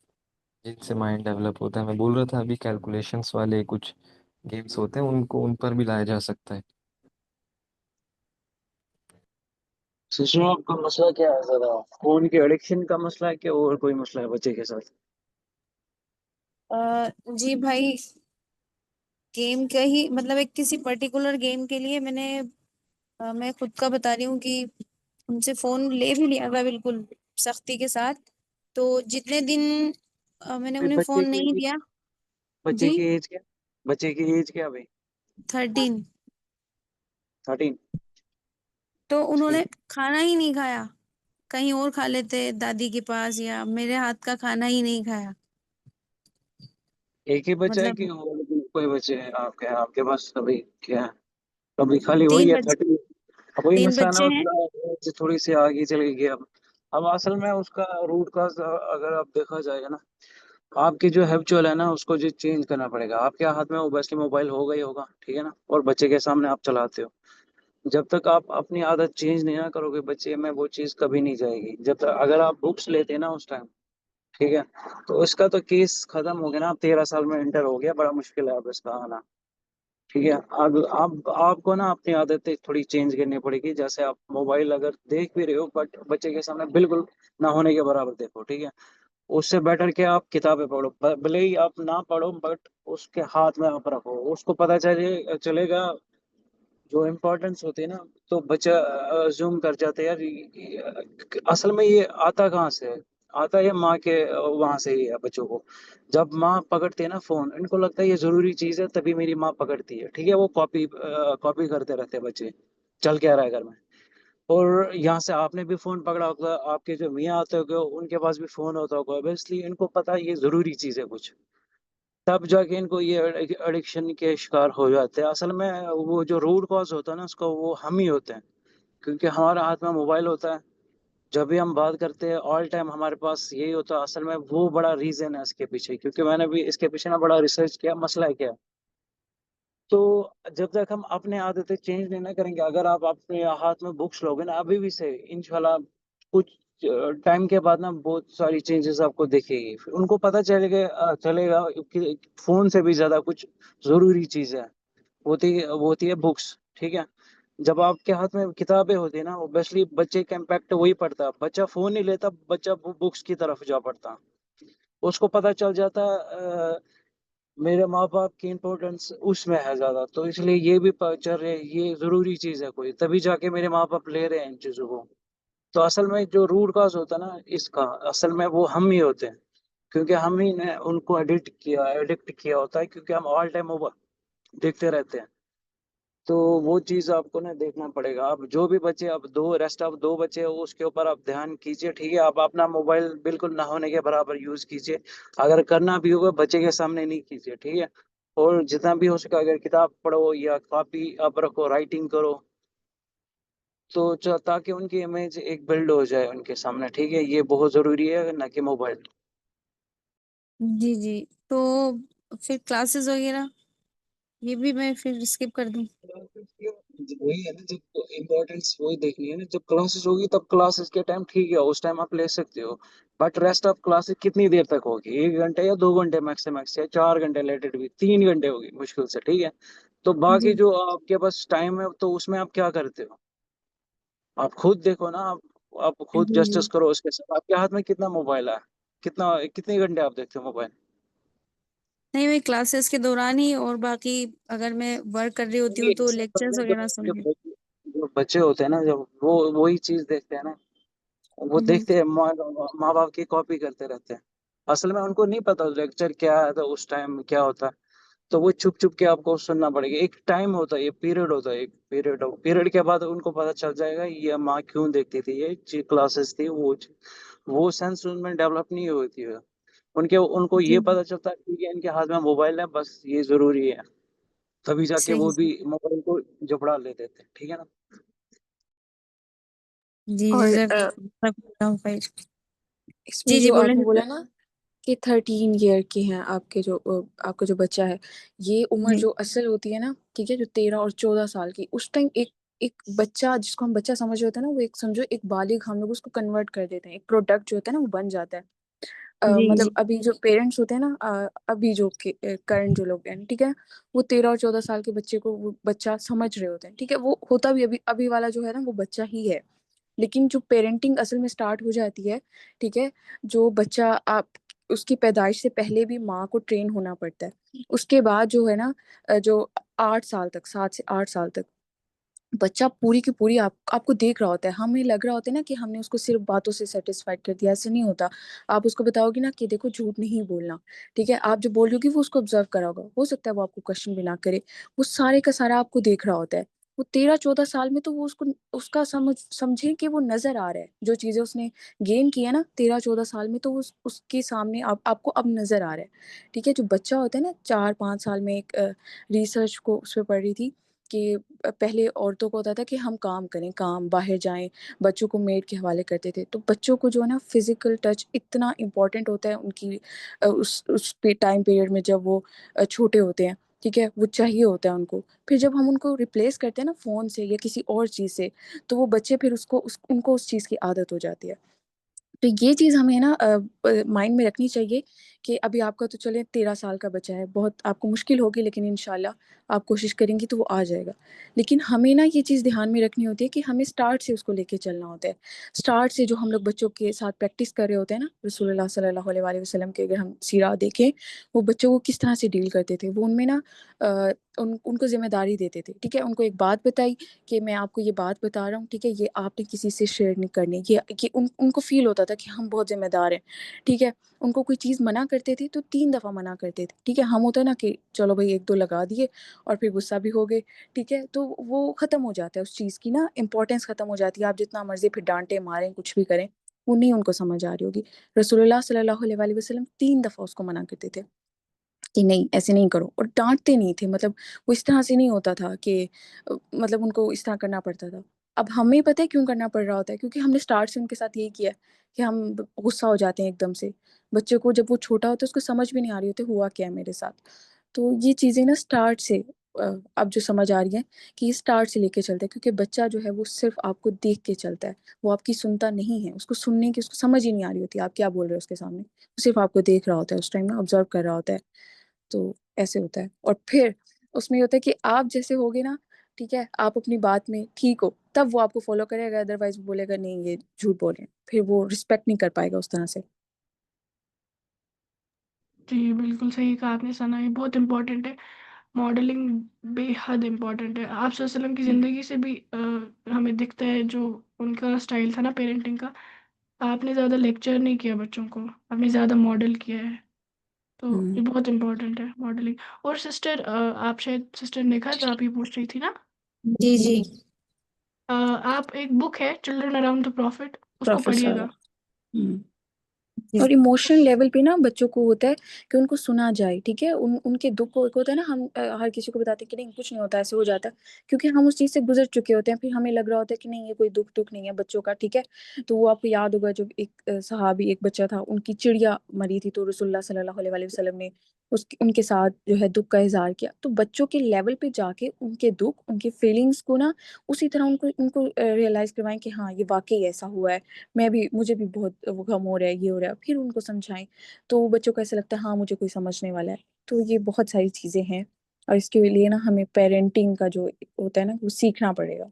جن سے مائنڈ ڈیولپ ہوتا ہے. میں بول رہا تھا ابھی کیلکولیشنس والے کچھ گیمس ہوتے ہیں، ان پر بھی لایا جا سکتا ہے. سسٹم آپ کا مسئلہ کیا ہے زیادہ؟ فون کے ایڈکشن کا مسئلہ ہے کہ اور کوئی مسئلہ ہے بچے کے ساتھ؟ جی بھائی، گیم کا ہی مطلب ایک کسی پرٹیکولر گیم کے لیے میں خود کا بتا رہی ہوں کہ ان سے فون لے بھی لیا تھا بالکل سختی کے ساتھ. تو جتنے دن میں نے انہیں بچے فون کی نہیں دیا. بچے جی کی ایج کیا؟ بچے کی ایج کیا بھائی؟ 13. 13. تو انہوں نے ٹھیک. کھانا ہی نہیں کھایا، کہیں اور کھا لیتے دادی کے پاس، یا میرے ہاتھ کا کھانا ہی نہیں کھایا. ایک ہی بچہ ہے مطلب کہ اور کوئی بچے ہیں آپ کے پاس؟ ابھی کیا ابھی خالی تین وہی ہے بچے 30؟ اب وہی تین مسئلہ ہے نا، بچے ہیں. مسئلہ تھوڑی سی آگے چلے گی. اب اصل میں اس کا روٹ کاز اگر آپ دیکھا جائے گا نا، آپ کی جو ہیبچول ہے نا اس کو جو چینج کرنا پڑے گا. آپ کے ہاتھ میں اوبیسلی موبائل ہوگا ہی ہوگا، ٹھیک ہے نا، اور بچے کے سامنے آپ چلاتے ہو. جب تک آپ اپنی عادت چینج نہیں نہ کرو گے بچے میں، وہ چیز کبھی نہیں جائے گی. جب تک اگر آپ بکس لیتے نا اس ٹائم، ٹھیک ہے، تو اس کا تو کیس ختم ہو گیا نا. آپ 13 سال میں انٹر ہو گیا، بڑا مشکل ہے اب اس کا آنا. ٹھیک ہے، اب آپ کو نا اپنی عادتیں تھوڑی چینج کرنی پڑے گی. جیسے آپ موبائل اگر دیکھ بھی رہے ہو بٹ بچے کے سامنے بالکل نہ ہونے کے برابر دیکھو، ٹھیک ہے. اس سے بیٹر کہ آپ کتابیں پڑھو، بھلے ہی آپ نہ پڑھو بٹ اس کے ہاتھ میں آپ رکھو، اس کو پتہ چلے گا جو امپورٹنس ہوتی ہے نا. تو بچہ زوم کر جاتے ہیں یار، اصل میں یہ آتا کہاں سے ہے؟ آتا ہے ماں کے وہاں سے ہی ہے. بچوں کو جب ماں پکڑتی ہے نا فون، ان کو لگتا ہے یہ ضروری چیز ہے تبھی میری ماں پکڑتی ہے، ٹھیک ہے. وہ کاپی کرتے رہتے ہیں بچے، چل کے آ رہا ہے گھر میں. اور یہاں سے آپ نے بھی فون پکڑا ہوگا، آپ کے جو میاں آتے ہوگے ان کے پاس بھی فون ہوتا ہوگا، obviously ان کو پتا یہ ضروری چیز ہے کچھ، تب جا کے ان کو یہ ایڈکشن کے شکار ہو جاتے ہیں. اصل میں وہ جو روٹ کاز ہوتا ہے نا اس کو، وہ ہم ہی ہوتے ہیں، کیونکہ ہمارے ہاتھ میں موبائل ہوتا ہے. جب بھی ہم بات کرتے ہیں آل ٹائم ہمارے پاس یہی ہوتا ہے. اصل میں وہ بڑا ریزن ہے اس کے پیچھے، کیونکہ میں نے بھی اس کے پیچھے نا بڑا ریسرچ کیا مسئلہ ہے کیا. تو جب تک ہم اپنے عادتیں چینج نہیں نہ کریں گے، اگر آپ اپنے ہاتھ میں بکس لوگے نا ابھی بھی سے، انشاءاللہ کچھ ٹائم کے بعد نا بہت ساری چینجز آپ کو دیکھے گی. ان کو پتہ چلے گا کہ فون سے بھی زیادہ کچھ ضروری چیز ہے، ہوتی ہے بکس، ٹھیک ہے. جب آپ کے ہاتھ میں کتابیں ہوتی ہیں نا اوبیسلی بچے کا امپیکٹ وہی پڑتا ہے. بچہ فون نہیں لیتا, بچہ بکس کی طرف جا پڑتا, اس کو پتہ چل جاتا میرے ماں باپ کی امپورٹنس اس میں ہے زیادہ, تو اس لیے یہ بھی چل رہے, یہ ضروری چیز ہے کوئی, تبھی جا کے میرے ماں باپ لے رہے ہیں ان چیزوں کو. تو اصل میں جو روٹ کاز ہوتا ہے نا اس کا, اصل میں وہ ہم ہی ہوتے ہیں, کیونکہ ہم ہی نے ان کو ایڈکٹ کیا ہوتا ہے, کیونکہ ہم آل ٹائم موبائل دیکھتے رہتے ہیں. تو وہ چیز آپ کو نا دیکھنا پڑے گا. آپ جو بھی بچے اب دو بچے ہو اس کے اوپر آپ دھیان کیجیے, ٹھیک ہے. آپ اپنا موبائل بالکل نہ ہونے کے برابر یوز کیجیے, اگر کرنا بھی ہوگا بچے کے سامنے نہیں کیجیے, ٹھیک ہے. اور جتنا بھی ہو سکے اگر کتاب پڑھو یا کاپی آپ رکھو, رائٹنگ کرو, تو تاکہ ان کی امیج ایک بلڈ ہو جائے ان کے سامنے, ٹھیک ہے. یہ بہت ضروری ہے, نہ کہ موبائل. جی جی. تو پھر کلاسز وغیرہ یہ بھی میں پھر اسکپ کر دوں؟ وہی ہے نا, جب امپورٹینس وہی دیکھنی ہے نا, جب کلاسز ہوگی تب کلاسز کے ٹائم ٹھیک ہے, اس ٹائم آپ لے سکتے ہو, بٹ ریسٹ آف کلاسز کتنی دیر تک ہوگی؟ 1 گھنٹے یا 2 گھنٹے میکس سے میکس, یا 4 گھنٹے, لیٹڈ بھی 3 گھنٹے ہوگی مشکل سے, ٹھیک ہے. تو باقی جی جو آپ کے پاس ٹائم ہے تو اس میں آپ کیا کرتے ہو؟ آپ خود دیکھو نا, آپ خود جی جی. جسٹس کرو اس کے ساتھ. آپ کے ہاتھ میں کتنا موبائل ہے, کتنے گھنٹے آپ دیکھتے ہو موبائل؟ نہیں, میں کلاسز کے دوران ہی, اور باقی اگر میں ورک کر رہی ہوتی ہوں نہیں, تو اس سے لیکچرز پہلے وغیرہ سن کے. جو بچے ہوتے ہیں نا, جب وہ وہی چیز دیکھتے ہیں نا, وہ ہوں. دیکھتے ہیں ماں باپ کی کاپی کرتے رہتے ہیں. اصل میں ان کو نہیں پتا لیکچر کیا ہے, تو اس ٹائم کیا ہوتا ہے, تو وہ چھپ چھپ کے آپ کو سننا پڑے گا. ایک ٹائم ہوتا ہے, ایک پیریڈ ہوتا ہے, ایک پیریڈ کے بعد ان کو پتا چل جائے گا یہ ماں کیوں دیکھتی تھی, یہ کلاسز تھی, وہ سینس ان میں ڈیولپ نہیں ہوتی ہے. ان کو جی یہ جی. پتا چلتا ہے کہ ان کے ہاتھ میں موبائل ہے, بس یہ ضروری ہے, تبھی جا کے صحیح وہ بھی صحیح. موبائل کو جبڑا لے دیتے ہیں, ٹھیک ہے نا. جی اور جزاک اللہ خیر. اس میں جی جی جو بولیں آپ نے سسٹر. بولا نا کہ 13 ایئر کے ہیں آپ کا جو بچہ ہے, یہ عمر جی جو اصل ہوتی ہے نا, ٹھیک ہے, جو 13 اور 14 سال کی, اس ٹائم ایک بچہ جس کو ہم بچہ سمجھ رہے ہوتے ہیں نا, وہ ایک سمجھو ایک بالغ, ہم لوگ اس کو کنورٹ کر دیتے ہیں, ایک پروڈکٹ جو ہوتا ہے نا وہ بن جاتا ہے. جی مطلب جی ابھی جو پیرنٹس ہوتے ہیں نا, ابھی جو کرنٹ جو لوگ ہیں, ٹھیک ہے, وہ 13 اور 14 سال کے بچے کو وہ بچہ سمجھ رہے ہوتے ہیں, ٹھیک ہے. وہ ہوتا بھی ابھی والا جو ہے نا وہ بچہ ہی ہے, لیکن جو پیرنٹنگ اصل میں سٹارٹ ہو جاتی ہے, ٹھیک ہے, جو بچہ آپ اس کی پیدائش سے پہلے بھی ماں کو ٹرین ہونا پڑتا ہے. اس کے بعد جو ہے نا, جو 8 سال تک, 7 سے 8 سال تک بچہ پوری کی پوری آپ کو دیکھ رہا ہوتا ہے. ہمیں لگ رہا ہوتا ہے نا کہ ہم نے اس کو صرف باتوں سے سیٹسفائڈ کر دیا, ایسے نہیں ہوتا. آپ اس کو بتاؤ گی نا کہ دیکھو جھوٹ نہیں بولنا, ٹھیک ہے, آپ جو بول رہی ہوگی وہ اس کو آبزرو کرا ہوگا, ہو سکتا ہے وہ آپ کو کوشچن بھی نہ کرے, وہ سارے کا سارا آپ کو دیکھ رہا ہوتا ہے. وہ 13-14 سال میں تو وہ اس کا سمجھیں کہ وہ نظر آ رہا ہے, جو چیزیں اس نے گین کی ہے نا 13-14 سال میں, تو اس کے سامنے آپ کو اب نظر آ رہا ہے, ٹھیک ہے. جو بچہ ہوتا ہے نا 4-5 سال میں, ایک ریسرچ کو اس پہ پڑھ رہی تھی کہ پہلے عورتوں کو ہوتا تھا کہ ہم کام کریں, باہر جائیں, بچوں کو میڈ کے حوالے کرتے تھے. تو بچوں کو جو ہے نا فزیکل ٹچ اتنا امپورٹنٹ ہوتا ہے ان کی اس ٹائم پیریڈ میں, جب وہ چھوٹے ہوتے ہیں, ٹھیک ہے, وہ چاہیے ہوتا ہے ان کو. پھر جب ہم ان کو ریپلیس کرتے ہیں نا فون سے یا کسی اور چیز سے, تو وہ بچے پھر ان کو اس چیز کی عادت ہو جاتی ہے. تو یہ چیز ہمیں نا مائنڈ میں رکھنی چاہیے کہ ابھی آپ کا تو چلے 13 سال کا بچہ ہے, بہت آپ کو مشکل ہوگی, لیکن انشاءاللہ آپ کوشش کریں گی تو وہ آ جائے گا. لیکن ہمیں نا یہ چیز دھیان میں رکھنی ہوتی ہے کہ ہمیں سٹارٹ سے اس کو لے کے چلنا ہوتا ہے. سٹارٹ سے جو ہم لوگ بچوں کے ساتھ پریکٹس کر رہے ہوتے ہیں نا, رسول اللہ صلی اللہ علیہ وسلم کے اگر ہم سیرہ دیکھیں, وہ بچوں کو کس طرح سے ڈیل کرتے تھے. وہ ان میں نا ان کو ذمہ داری دیتے تھے, ٹھیک ہے. ان کو ایک بات بتائی کہ میں آپ کو یہ بات بتا رہا ہوں, ٹھیک ہے, یہ آپ نے کسی سے شیئر نہیں کرنی. یہ ان کو فیل ہوتا تھا کہ ہم بہت ذمہ دار ہیں, ٹھیک ہے. ان کو کوئی چیز منع کرتے تھے تو 3 دفعہ منع کرتے تھے, ٹھیک ہے. ہم ہوتا ہے نا کہ چلو بھائی 1-2 لگا دیے اور پھر غصہ بھی ہو گئے, ٹھیک ہے. تو وہ ختم ہو جاتا ہے, اس چیز کی نا امپورٹینس ختم ہو جاتی ہے. آپ جتنا مرضی پھر ڈانٹے ماریں کچھ بھی کریں, وہ نہیں ان کو سمجھ آ رہی ہوگی. رسول اللہ صلی اللہ علیہ وسلم 3 دفعہ اس کو منع کرتے تھے کہ نہیں ایسے نہیں کرو, اور ڈانٹتے نہیں تھے. مطلب وہ اس طرح سے نہیں ہوتا تھا کہ مطلب ان کو اس طرح کرنا پڑتا تھا. اب ہمیں پتہ ہے کیوں کرنا پڑ رہا ہوتا ہے, کیونکہ ہم نے سٹارٹ سے ان کے ساتھ یہی کیا کہ ہم غصہ ہو جاتے ہیں ایک دم سے. بچے کو جب وہ چھوٹا ہوتا ہے اس کو سمجھ بھی نہیں آ رہی ہوتی ہوا کیا ہے میرے ساتھ. تو یہ چیزیں نا سٹارٹ سے اب جو سمجھ آ رہی ہیں کہ یہ سٹارٹ سے لے کے چلتا ہے, کیونکہ بچہ جو ہے وہ صرف آپ کو دیکھ کے چلتا ہے, وہ آپ کی سنتا نہیں ہے. اس کو سننے کی اس کو سمجھ ہی نہیں آ رہی ہوتی آپ کیا بول رہے ہو اس کے سامنے, وہ صرف آپ کو دیکھ رہا ہوتا ہے, اس ٹائم میں آبزرو کر رہا ہوتا ہے. تو ایسے ہوتا ہے. اور پھر اس میں یہ ہوتا ہے کہ آپ جیسے ہوگے نا, ٹھیک ہے، آپ اپنی بات میں ٹھیک ہو، تب وہ آپ کو فالو کرے گا، ادروائز وہ بولے گا نہیں یہ جھوٹ بول رہے ہیں، پھر وہ رسپیکٹ نہیں کر پائے گا اس طرح سے۔ جی بالکل صحیح کہا آپ نے ثنا، یہ بہت امپورٹنٹ ہے، ماڈلنگ بے حد امپورٹنٹ ہے۔ آپ صلی اللہ علیہ وسلم کی زندگی سے بھی ہمیں دکھتا ہے جو ان کا اسٹائل تھا نا پیرنٹنگ کا، آپ نے زیادہ لیکچر نہیں کیا بچوں کو، آپ نے زیادہ ماڈل کیا ہے، تو ہوں۔ یہ بہت امپورٹنٹ ہے ماڈلنگ۔ اور سسٹر، آپ شاید سسٹر نکھا جو آپ یہ پوچھ رہی تھی نا، جی جی، آپ ایک بک ہے چلڈرن اراؤنڈ دا پروفٹ، اس کو پڑھیے پروفیسر۔ گا۔ اور جی ایموشنل لیول پہ نا بچوں کو ہوتا ہے کہ ان کو سنا جائے، ٹھیک ہے، ان کے دکھ کو ہوتا ہے نا، ہم ہر کسی کو بتاتے ہیں کہ نہیں کچھ نہیں ہوتا، ایسے ہو جاتا ہے، کیونکہ ہم اس چیز سے گزر چکے ہوتے ہیں، پھر ہمیں لگ رہا ہوتا ہے کہ نہیں یہ کوئی دکھ نہیں ہے بچوں کا، ٹھیک ہے۔ تو وہ آپ کو یاد ہوگا جو ایک صحابی، ایک بچہ تھا، ان کی چڑیا مری تھی، تو رسول اللہ صلی اللہ علیہ وسلم نے ان کے ساتھ جو ہے دکھ کا اظہار کیا۔ تو بچوں کے لیول پہ جا کے ان کے دکھ، ان کے فیلنگس کو نا اسی طرح ان کو ریئلائز کروائیں کہ ہاں یہ واقعی ایسا ہوا ہے، مجھے بھی بہت وہ غم ہو رہا ہے، یہ ہو رہا ہے، پھر ان کو سمجھائیں، تو بچوں کو ایسا لگتا ہے ہاں مجھے کوئی سمجھنے والا ہے۔ تو یہ بہت ساری چیزیں ہیں، اور اس کے لیے نا ہمیں پیرنٹنگ کا جو ہوتا ہے نا وہ سیکھنا پڑے گا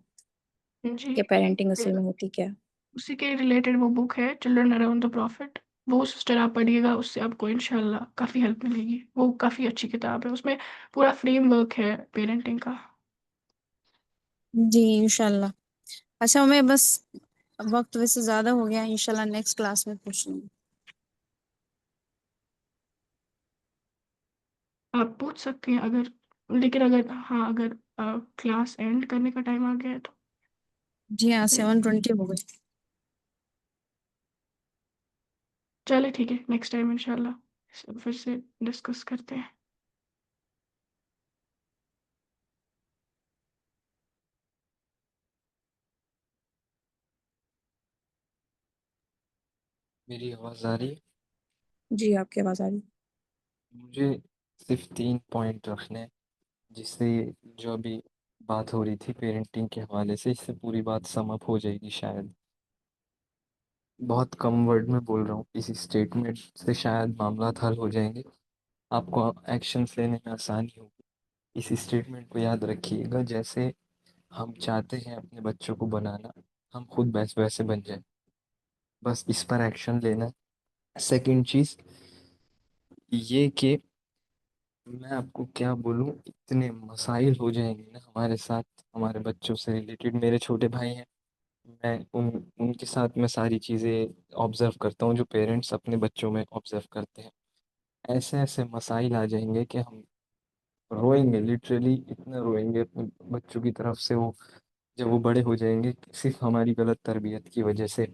جی کہ پیرنٹنگ اصل میں ہوتی کیا ہے۔ اسی کے ریلیٹڈ وہ بک ہے چلڈرن اراؤنڈ دا پروفٹ، وہ سسٹر آپ پڑھیے گا، اس سے آپ کو انشاءاللہ کافی ہیلپ ملے گی، وہ کافی اچھی کتاب ہے، اس میں پورا فریم ورک ہے پیرنٹنگ کا۔ جی انشاءاللہ۔ اچھا میں بس وقت ویسے زیادہ ہو گیا، انشاءاللہ نیکسٹ کلاس میں پوچھ لوں گی۔ آپ پوچھ سکتی ہیں لیکن اگر کلاس اینڈ کرنے کا ٹائم آ گیا ہے تو جی ہاں، پھر 7:20 ہو گئی۔ چلے ٹھیک ہے، نیکسٹ ٹائم انشاءاللہ پھر سے ڈسکس کرتے ہیں۔ میری آواز آ رہی ہے؟ جی آپ کی آواز آ رہی ہے۔ مجھے صرف 3 پوائنٹ رکھنے ہیں، جس سے جو ابھی بات ہو رہی تھی پیرنٹنگ کے حوالے سے، اس سے پوری بات سم اپ ہو جائے گی شاید۔ بہت کم ورڈ میں بول رہا ہوں، اسی اسٹیٹمنٹ سے شاید معاملات حل ہو جائیں گے، آپ کو ایکشنس لینے میں آسانی ہوگی۔ اس اسٹیٹمنٹ کو یاد رکھیے گا، جیسے ہم چاہتے ہیں اپنے بچوں کو بنانا، ہم خود ویسے بن جائیں، بس اس پر ایکشن لینا ہے۔ سیکنڈ چیز یہ کہ میں آپ کو کیا بولوں، اتنے مسائل ہو جائیں گے نا ہمارے ساتھ، ہمارے بچوں سے ریلیٹڈ۔ میرے چھوٹے بھائی ہیں، میں ان کے ساتھ میں ساری چیزیں آبزرو کرتا ہوں جو پیرنٹس اپنے بچوں میں آبزرو کرتے ہیں۔ ایسے ایسے مسائل آ جائیں گے کہ ہم روئیں گے، لٹرلی اتنا روئیں گے اپنے بچوں کی طرف سے، وہ جب وہ بڑے ہو جائیں گے صرف ہماری غلط تربیت کی وجہ سے۔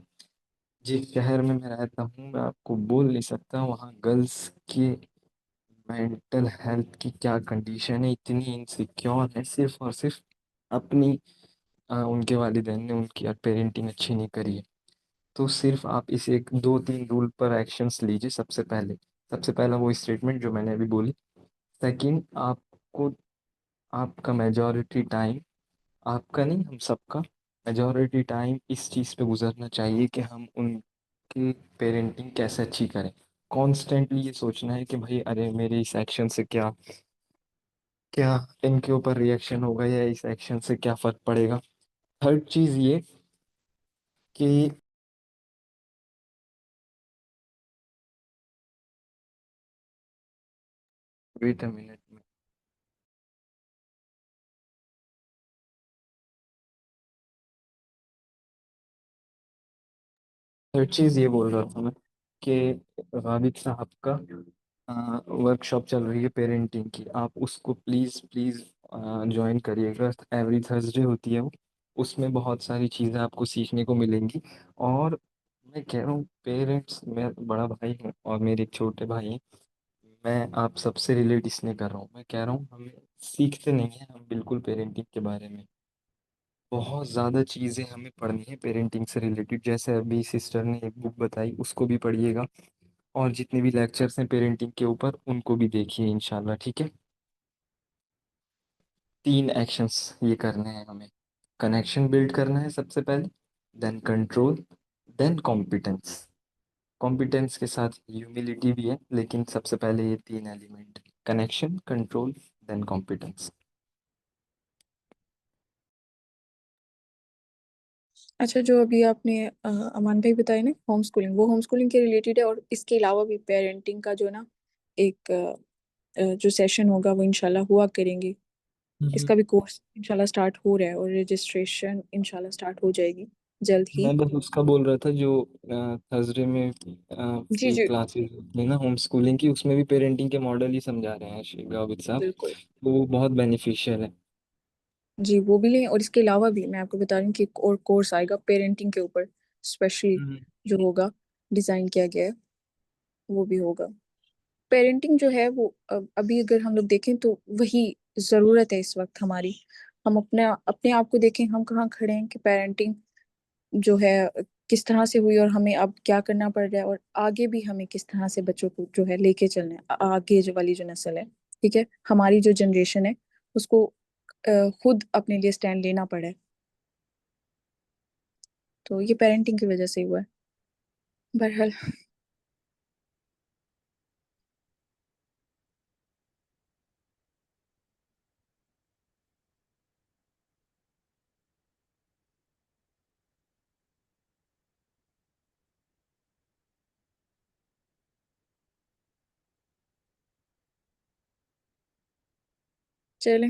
جس شہر میں میں رہتا ہوں میں آپ کو بول نہیں سکتا وہاں گرلس کی مینٹل ہیلتھ کی کیا کنڈیشن ہے، اتنی انسیکیور ہے، صرف اور صرف اپنی ان کے والدین نے ان کی پیرنٹنگ اچھی نہیں کری ہے۔ تو صرف آپ اس ایک 2-3 رول پر ایکشنس لیجیے۔ سب سے پہلا وہ اسٹیٹمنٹ جو میں نے ابھی بولی۔ سیکنڈ، کو آپ کا میجورٹی ٹائم، آپ کا نہیں ہم سب کا میجورٹی ٹائم اس چیز پہ گزرنا چاہیے کہ ہم ان کی پیرنٹنگ کیسے اچھی کریں۔ کانسٹنٹلی یہ سوچنا ہے کہ بھائی ارے میرے اس ایکشن سے کیا ان کے اوپر ریئیکشن ہوگا، یا اس ایکشن سے کیا فرق پڑے گا۔ تھرڈ چیز یہ کہ ویٹ اے منٹ، تھرڈ چیز یہ بول رہا تھا میں کہ غالب صاحب کا ورک شاپ چل رہی ہے پیرنٹنگ کی، آپ اس کو پلیز پلیز جوائن کریے گا۔ ایوری تھرسڈے ہوتی ہے وہ، اس میں بہت ساری چیزیں آپ کو سیکھنے کو ملیں گی۔ اور میں کہہ رہا ہوں پیرنٹس، میں بڑا بھائی ہوں اور میرے ایک چھوٹے بھائی ہیں، میں آپ سب سے ریلیٹ اس لیے کر رہا ہوں، میں کہہ رہا ہوں ہمیں سیکھتے نہیں ہیں ہم بالکل پیرنٹنگ کے بارے میں۔ بہت زیادہ چیزیں ہمیں پڑھنی ہے پیرنٹنگ سے ریلیٹڈ، جیسے ابھی سسٹر نے ایک بک بتائی اس کو بھی پڑھیے گا، اور جتنے بھی لیکچرس ہیں پیرنٹنگ کے اوپر ان کو بھی دیکھیے انشاءاللہ، ٹھیک ہے۔ 3 ایکشنس یہ کرنے ہیں ہمیں، کنیکشن بلڈ کرنا ہے سب سے پہلے، دین کنٹرول، دین کمپیٹنس۔ کمپیٹنس کے ساتھ ہیوملٹی بھی ہے، لیکن سب سے پہلے یہ 3 ایلیمنٹ، کنیکشن، کنٹرول، دین کمپیٹنس۔ اچھا، جو ابھی آپ نے امان بھائی بتائے نا ہوم اسکولنگ، وہ ہوم اسکولنگ کے ریلیٹڈ ہے، اور اس کے علاوہ بھی پیرنٹنگ کا جو نا ایک جو سیشن ہوگا وہ انشاءاللہ ہوا کریں گے. اس کا بھی کورس انشاءاللہ سٹارٹ ہو رہا ہے، اور رجسٹریشن انشاءاللہ سٹارٹ ہو جائے گی جلد ہی. میں بس اس کا بول رہا تھا جو تھرسڈے میں جی فری جی کلاسز ہوتی ہیں نا ہوم اسکولنگ کی، اس میں بھی پیرنٹنگ کے ماڈل ہی سمجھا رہے ہیں شیخ عابد صاحب، بالکل. تو وہ بہت بینیفیشیل ہے. جی وہ بھی لیں، اور اس کے علاوہ بھی میں آپ کو بتا رہی ہوں کہ ایک اور کورس آئے گا پیرنٹنگ کے اوپر اسپیشلی، جو ہوگا ڈیزائن کیا گیا ہے، وہ بھی ہوگا. پیرنٹنگ جو ہے وہ ابھی اگر ہم لوگ دیکھیں تو وہی ضرورت ہے اس وقت ہماری. ہم اپنے آپ کو دیکھیں ہم کہاں کھڑے ہیں کہ پیرنٹنگ جو ہے کس طرح سے ہوئی، اور ہمیں اب کیا کرنا پڑ رہا ہے، اور آگے بھی ہمیں کس طرح سے بچوں کو جو ہے لے کے چلنا ہے. آگے جو والی جو نسل ہے، ٹھیک ہے، ہماری جو جنریشن ہے اس کو خود اپنے لیے سٹینڈ لینا پڑا ہے. تو یہ پیرنٹنگ کی وجہ سے ہوا ہے. بہرحال چلیں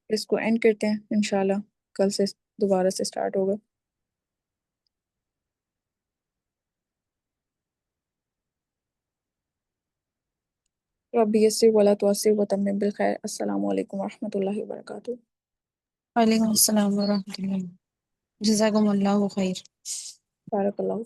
اس کو اینڈ کرتے ہیں، انشاءاللہ کل سے دوبارہ سے سٹارٹ ہوگا. رب یسر ولا تعسر وتمم بالخیر. السلام علیکم ورحمۃ اللہ وبرکاتہ. وعلیکم السلام ورحمۃ اللہ. جزاکم اللہ خیر. بارک اللہ